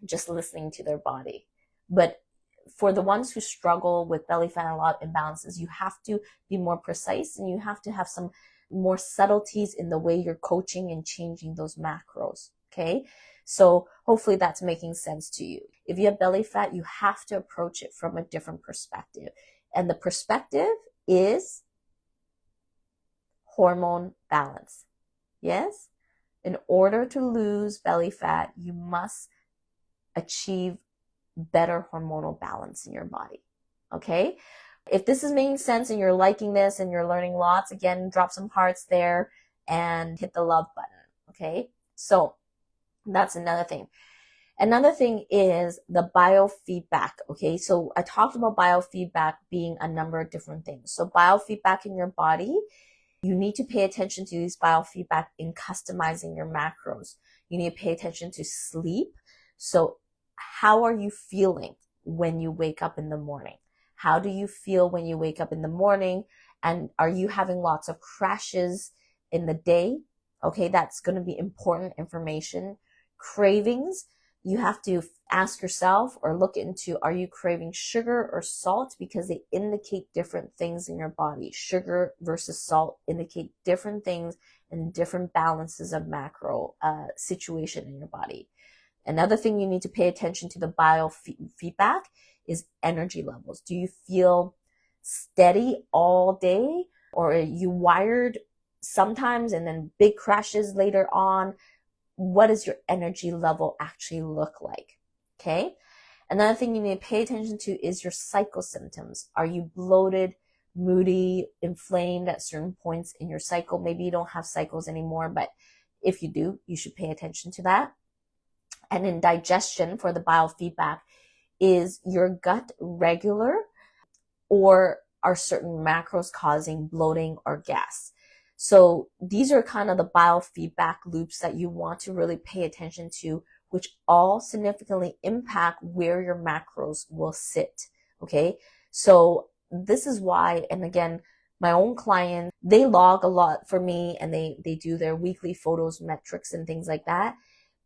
just listening to their body. But for the ones who struggle with belly fat and a lot of imbalances, you have to be more precise, and you have to have some more subtleties in the way you're coaching and changing those macros. Okay. So hopefully that's making sense to you. If you have belly fat, you have to approach it from a different perspective. And the perspective is hormone balance. Yes? In order to lose belly fat, you must achieve better hormonal balance in your body. Okay? If this is making sense and you're liking this and you're learning lots, again, drop some hearts there and hit the love button. Okay? So that's another thing. Another thing is the biofeedback. Okay, so I talked about biofeedback being a number of different things. So biofeedback in your body, you need to pay attention to these biofeedback in customizing your macros. You need to pay attention to sleep. So how are you feeling when you wake up in the morning? How do you feel when you wake up in the morning? And are you having lots of crashes in the day? Okay, that's going to be important information. Cravings, you have to ask yourself or look into, are you craving sugar or salt? Because they indicate different things in your body. Sugar versus salt indicate different things and different balances of macro situation in your body. Another thing you need to pay attention to the biofeedback is energy levels. Do you feel steady all day, or are you wired sometimes and then big crashes later on? What does your energy level actually look like? Okay. Another thing you need to pay attention to is your cycle symptoms. Are you bloated, moody, inflamed at certain points in your cycle? Maybe you don't have cycles anymore, but if you do, you should pay attention to that. And in digestion, for the biofeedback, is your gut regular, or are certain macros causing bloating or gas? So these are kind of the biofeedback loops that you want to really pay attention to, which all significantly impact where your macros will sit. Okay. So this is why, and again, My own clients, they log a lot for me, and they do their weekly photos, metrics, and things like that.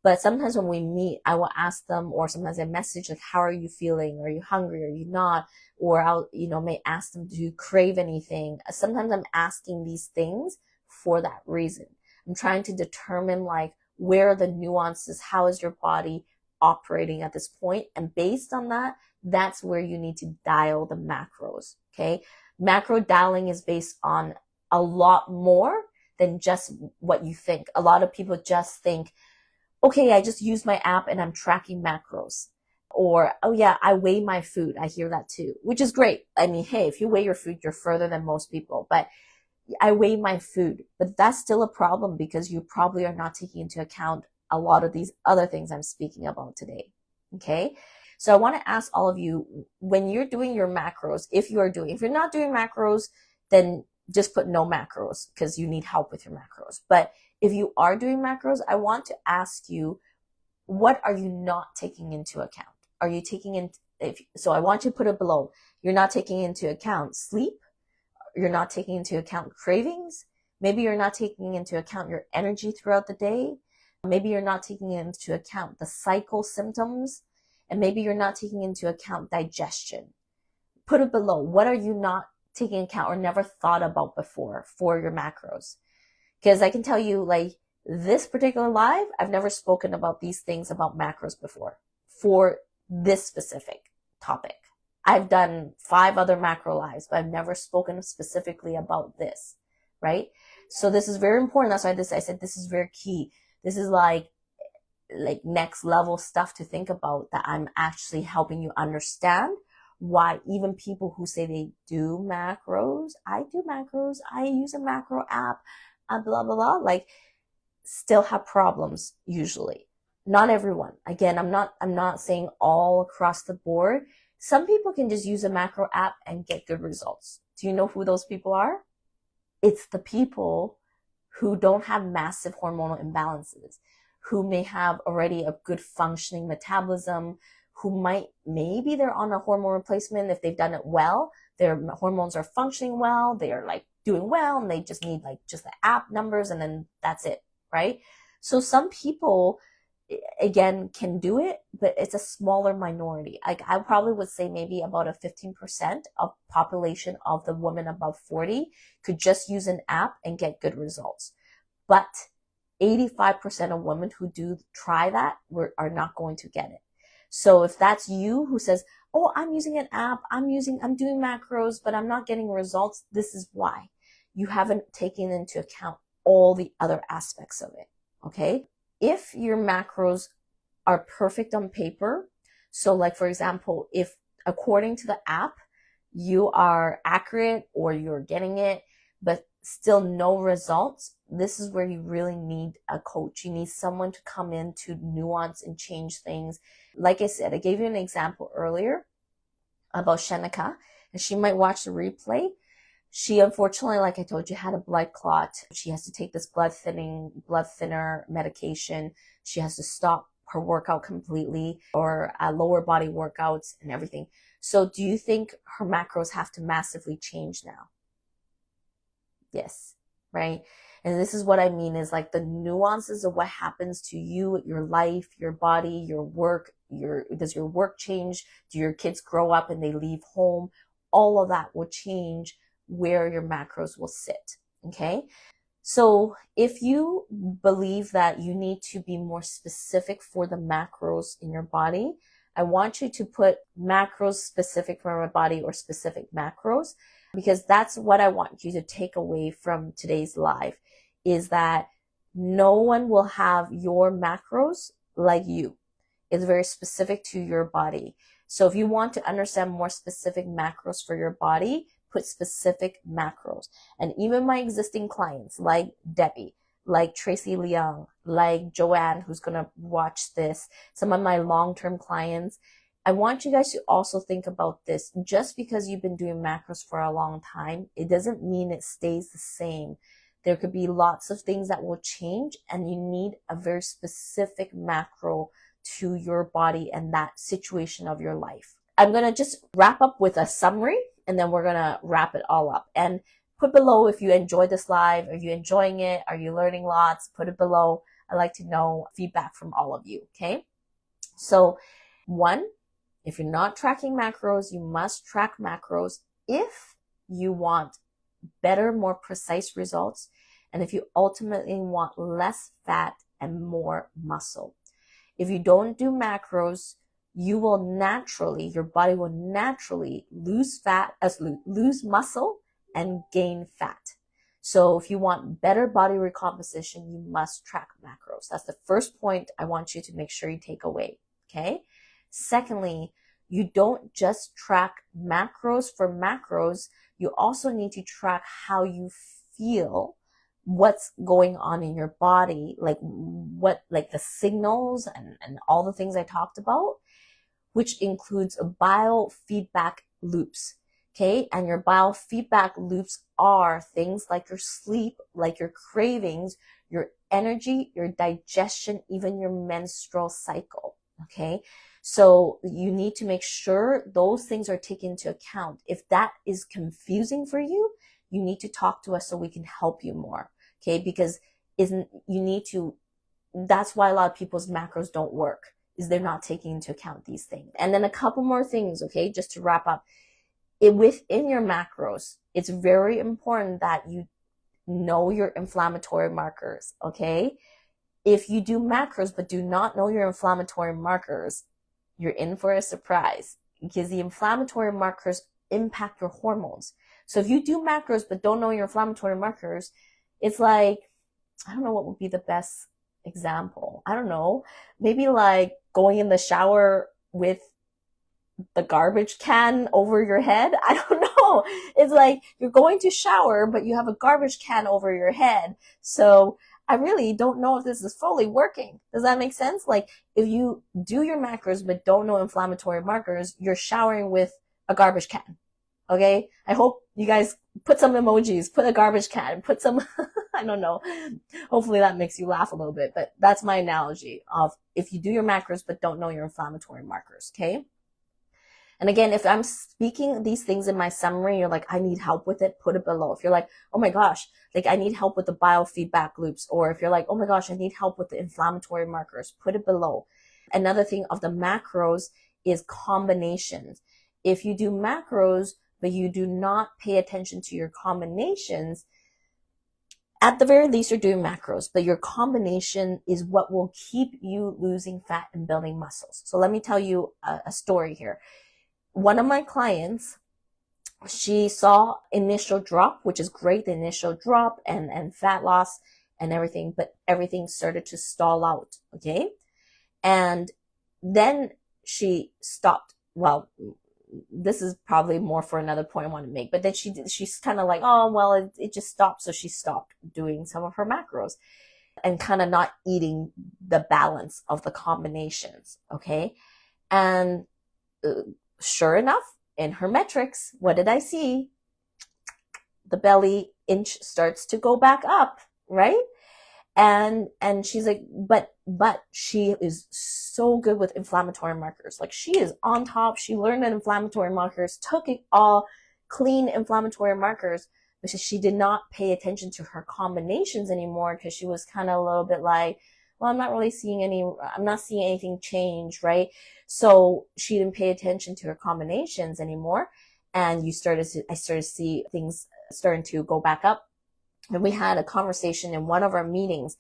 But sometimes when we meet, I will ask them, or sometimes I message like, how are you feeling? Are you hungry? Are you not? Or I'll, may ask them, do you crave anything? Sometimes I'm asking these things for that reason. I'm trying to determine like, where are the nuances? How is your body operating at this point? And based on that, that's where you need to dial the macros. Okay. Macro dialing is based on a lot more than just what you think. A lot of people just think, okay, I just use my app and I'm tracking macros. Or, oh yeah, I weigh my food. I hear that too, which is great. I mean, hey, if you weigh your food, you're further than most people. But I weigh my food. But that's still a problem because you probably are not taking into account a lot of these other things I'm speaking about today. Okay? So I want to ask all of you, when you're doing your macros, if you're not doing macros, then just put no macros because you need help with your macros. But if you are doing macros, I want to ask you, what are you not taking into account? Are you taking in, so I want you to put it below. You're not taking into account sleep. You're not taking into account cravings. Maybe you're not taking into account your energy throughout the day. Maybe you're not taking into account the cycle symptoms. And maybe you're not taking into account digestion. Put it below. What are you not taking into account or never thought about before for your macros? Because I can tell you, like, this particular live, I've never spoken about these things about macros before for this specific topic. I've done 5 other macro lives, but I've never spoken specifically about this, right? So this is very important. That's why I said this is very key. This is like next level stuff to think about, that I'm actually helping you understand why even people who say they do macros, I do macros, I use a macro app, blah, blah, blah, like, still have problems usually. Not everyone. Again, I'm not saying all across the board. Some people can just use a macro app and get good results. Do you know who those people are? It's the people who don't have massive hormonal imbalances, who may have already a good functioning metabolism, who maybe they're on a hormone replacement. If they've done it well, their hormones are functioning well, they are like doing well, and they just need like just the app numbers, and then that's it, right? So some people, again, can do it, but it's a smaller minority. Like, I probably would say maybe about a 15% of population of the women above 40 could just use an app and get good results. But 85% of women who do try that are not going to get it. So if that's you who says, oh, I'm using an app, I'm doing macros, but I'm not getting results, this is why. You haven't taken into account all the other aspects of it, okay? If your macros are perfect on paper, so like, for example, if according to the app, you are accurate or you're getting it, but still no results, this is where you really need a coach. You need someone to come in to nuance and change things. Like I said, I gave you an example earlier about Shenika, and she might watch the replay. She, unfortunately, like I told you, had a blood clot. She has to take this blood thinner medication. She has to stop her workout completely, or lower body workouts and everything. So do you think her macros have to massively change now? Yes, right? And this is what I mean, is like the nuances of what happens to you, your life, your body, your work, does your work change? Do your kids grow up and they leave home? All of that will change where your macros will sit, okay? So if you believe that you need to be more specific for the macros in your body, I want you to put macros specific for my body, or specific macros, because that's what I want you to take away from today's live, is that no one will have your macros like you. It's very specific to your body. So if you want to understand more specific macros for your body, put specific macros. And even my existing clients, like Debbie, like Tracy Leung, like Joanne, who's going to watch this, some of my long-term clients, I want you guys to also think about this. Just because you've been doing macros for a long time, it doesn't mean it stays the same. There could be lots of things that will change, and you need a very specific macro to your body and that situation of your life. I'm going to just wrap up with a summary, and then we're going to wrap it all up. And put below if you enjoyed this live. Are you enjoying it? Are you learning lots? Put it below. I'd like to know feedback from all of you, okay? So 1, if you're not tracking macros, you must track macros if you want better, more precise results, and if you ultimately want less fat and more muscle. If you don't do macros, your body will naturally lose muscle and gain fat. So if you want better body recomposition, you must track macros. That's the first point I want you to make sure you take away, okay? Secondly, you don't just track macros for macros. You also need to track how you feel, what's going on in your body, like the signals and all the things I talked about, which includes biofeedback loops. Okay. And your biofeedback loops are things like your sleep, like your cravings, your energy, your digestion, even your menstrual cycle. Okay. So you need to make sure those things are taken into account. If that is confusing for you, you need to talk to us so we can help you more. Okay. Because that's why a lot of people's macros don't work, is they're not taking into account these things. And then a couple more things. Okay. Just to wrap up, within your macros, it's very important that you know your inflammatory markers. Okay. If you do macros but do not know your inflammatory markers, you're in for a surprise, because the inflammatory markers impact your hormones. So if you do macros but don't know your inflammatory markers, it's like, I don't know what would be the best example. I don't know. Maybe like going in the shower with the garbage can over your head. I don't know. It's like you're going to shower, but you have a garbage can over your head. So I really don't know if this is fully working. Does that make sense? Like if you do your macros but don't know inflammatory markers, you're showering with a garbage can. Okay? I hope you guys put some emojis, put a garbage can, put some, I don't know. Hopefully that makes you laugh a little bit, but that's my analogy of if you do your macros but don't know your inflammatory markers. Okay? And again, if I'm speaking these things in my summary, you're like, I need help with it, put it below. If you're like, oh my gosh, like I need help with the biofeedback loops, or if you're like, oh my gosh, I need help with the inflammatory markers, put it below. Another thing of the macros is combinations. If you do macros, but you do not pay attention to your combinations, at the very least, you're doing macros, but your combination is what will keep you losing fat and building muscles. So let me tell you a story here. One of my clients, she saw initial drop, which is great, the initial drop and fat loss and everything, but everything started to stall out, okay? And then she stopped. Well, this is probably more for another point I want to make, but then she's kind of like, oh, well, it just stopped. So she stopped doing some of her macros and kind of not eating the balance of the combinations, okay? And sure enough, in her metrics, what did I see? The belly inch starts to go back up, right? And she's like, but she is so good with inflammatory markers. Like she is on top. She learned that inflammatory markers, took it all, clean inflammatory markers, but she did not pay attention to her combinations anymore because she was kind of a little bit like, well, I'm not seeing anything change, right? So she didn't pay attention to her combinations anymore. And I started to see things starting to go back up. And we had a conversation in one of our meetings.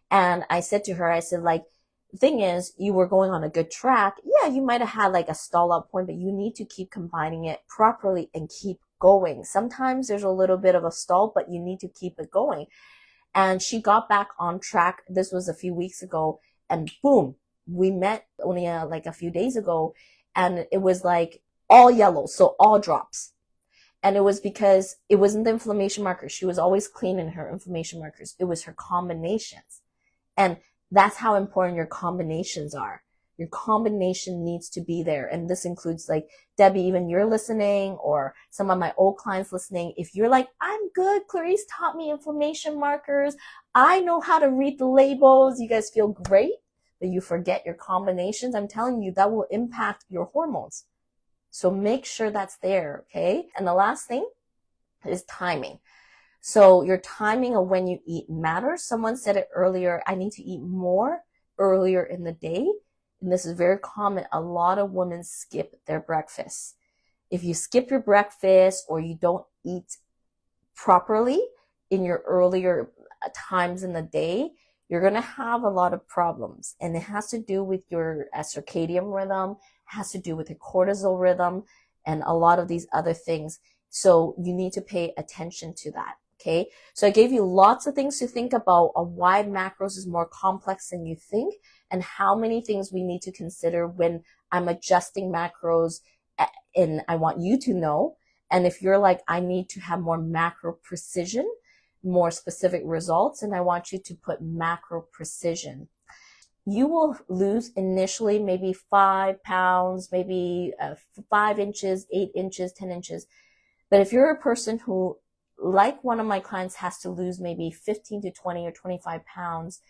And I said to her, like, the thing is, you were going on a good track. Yeah, you might have had like a stall out point, but you need to keep combining it properly and keep going. Sometimes there's a little bit of a stall, but you need to keep it going. And she got back on track. This was a few weeks ago, and boom, we met only like a few days ago, and it was like all yellow, so all drops. And it was because it wasn't the inflammation markers. She was always clean in her inflammation markers. It was her combinations. And that's how important your combinations are. Your combination needs to be there. And this includes like, Debbie, even you're listening, or some of my old clients listening. If you're like, I'm good, Clarice taught me inflammation markers, I know how to read the labels, you guys feel great, but you forget your combinations, I'm telling you, that will impact your hormones. So make sure that's there, okay? And the last thing is timing. So your timing of when you eat matters. Someone said it earlier, I need to eat more earlier in the day. And this is very common. A lot of women skip their breakfast. If you skip your breakfast or you don't eat properly in your earlier times in the day, you're going to have a lot of problems. And it has to do with your circadian rhythm, has to do with your cortisol rhythm, and a lot of these other things. So you need to pay attention to that. Okay. So I gave you lots of things to think about on why macros is more complex than you think and how many things we need to consider when I'm adjusting macros. And I want you to know. And if you're like, I need to have more macro precision, more specific results, and I want you to put macro precision. You will lose initially maybe 5 pounds, maybe 5 inches, 8 inches, 10 inches. But if you're a person who, like one of my clients, has to lose maybe 15 to 20 or 25 pounds,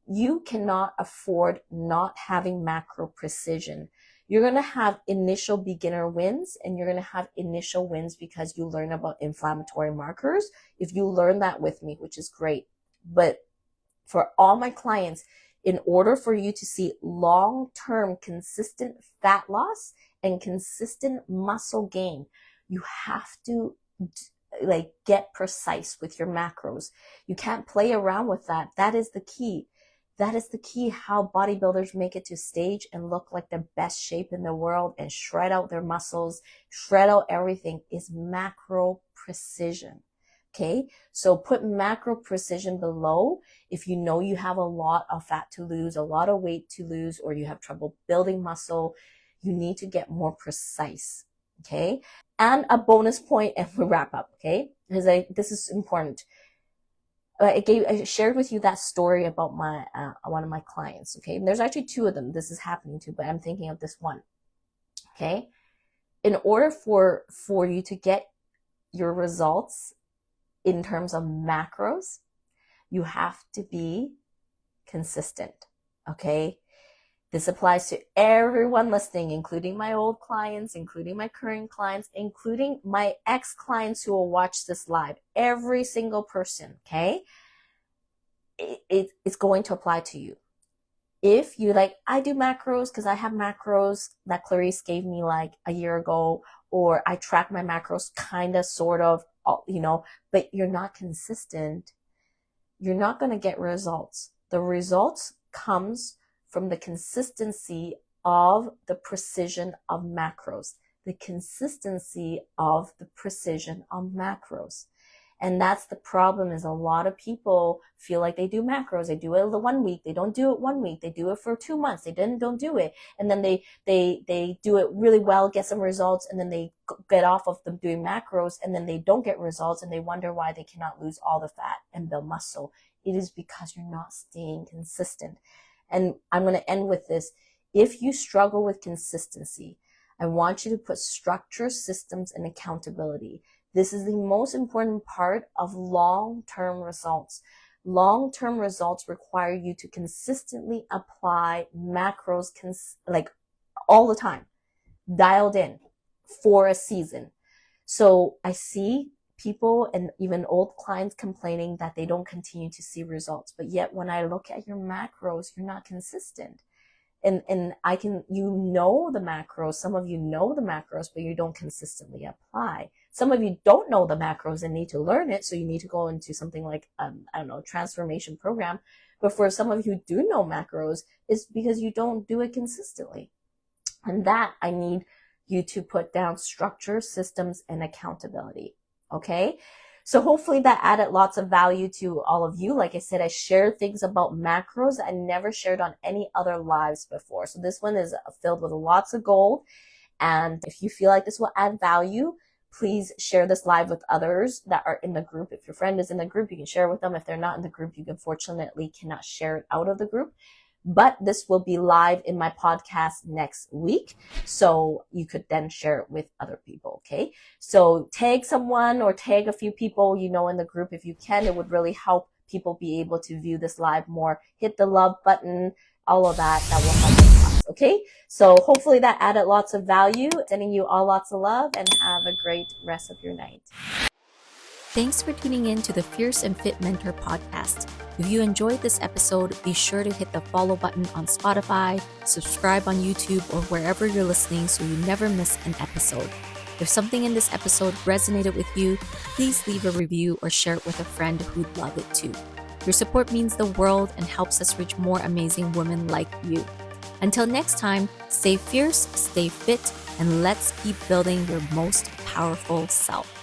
you cannot afford not having macro precision. You're going to have initial beginner wins, and you're going to have initial wins because you learn about inflammatory markers. If you learn that with me, which is great. But for all my clients, in order for you to see long-term consistent fat loss and consistent muscle gain, you have to get precise with your macros. You can't play around with that. That is the key. That is the key how bodybuilders make it to stage and look like the best shape in the world and shred out their muscles, shred out everything, is macro precision. Okay, so put macro precision below if you know you have a lot of fat to lose, a lot of weight to lose, or you have trouble building muscle. You need to get more precise. Okay, and a bonus point, and we wrap up. Okay, because this is important. I shared with you that story about my one of my clients. Okay, and there's actually 2 of them this is happening to, but I'm thinking of this one. Okay, in order for you to get your results in terms of macros, you have to be consistent. Okay, this applies to everyone listening, including my old clients, including my current clients, including my ex-clients who will watch this live. Every single person, okay? It's going to apply to you. If you I do macros because I have macros that Clarice gave me like a year ago, or I track my macros kind of, sort of, but you're not consistent, you're not going to get results. The results comes from the consistency of the precision of macros, the consistency of the precision of macros. And that's the problem, is a lot of people feel like they do macros. They do it 1 week. They don't do it 1 week. They do it for 2 months. They don't do it. And then they do it really well, get some results, and then they get off of them doing macros, and then they don't get results, and they wonder why they cannot lose all the fat and build muscle. It is because you're not staying consistent. And I'm going to end with this. If you struggle with consistency, I want you to put structure, systems, and accountability. This is the most important part of long-term results. Long-term results require you to consistently apply macros all the time, dialed in for a season. So I see people and even old clients complaining that they don't continue to see results. But yet when I look at your macros, you're not consistent. And the macros, some of you know the macros, but you don't consistently apply. Some of you don't know the macros and need to learn it, so you need to go into something like, transformation program. But for some of you who do know macros, it's because you don't do it consistently. And that I need you to put down structure, systems, and accountability. Okay? So hopefully that added lots of value to all of you. Like I said, I shared things about macros I never shared on any other lives before. So this one is filled with lots of gold. And if you feel like this will add value, please share this live with others that are in the group. If your friend is in the group, you can share with them. If they're not in the group, you unfortunately cannot share it out of the group. But this will be live in my podcast next week, so you could then share it with other people, okay? So tag someone or tag a few people in the group if you can. It would really help people be able to view this live more. Hit the love button, all of that will help us, okay? So hopefully that added lots of value. Sending you all lots of love, and have a great rest of your night. Thanks for tuning in to the Fierce and Fit Mentor podcast. If you enjoyed this episode, be sure to hit the follow button on Spotify, subscribe on YouTube, or wherever you're listening so you never miss an episode. If something in this episode resonated with you, please leave a review or share it with a friend who'd love it too. Your support means the world and helps us reach more amazing women like you. Until next time, stay fierce, stay fit, and let's keep building your most powerful self.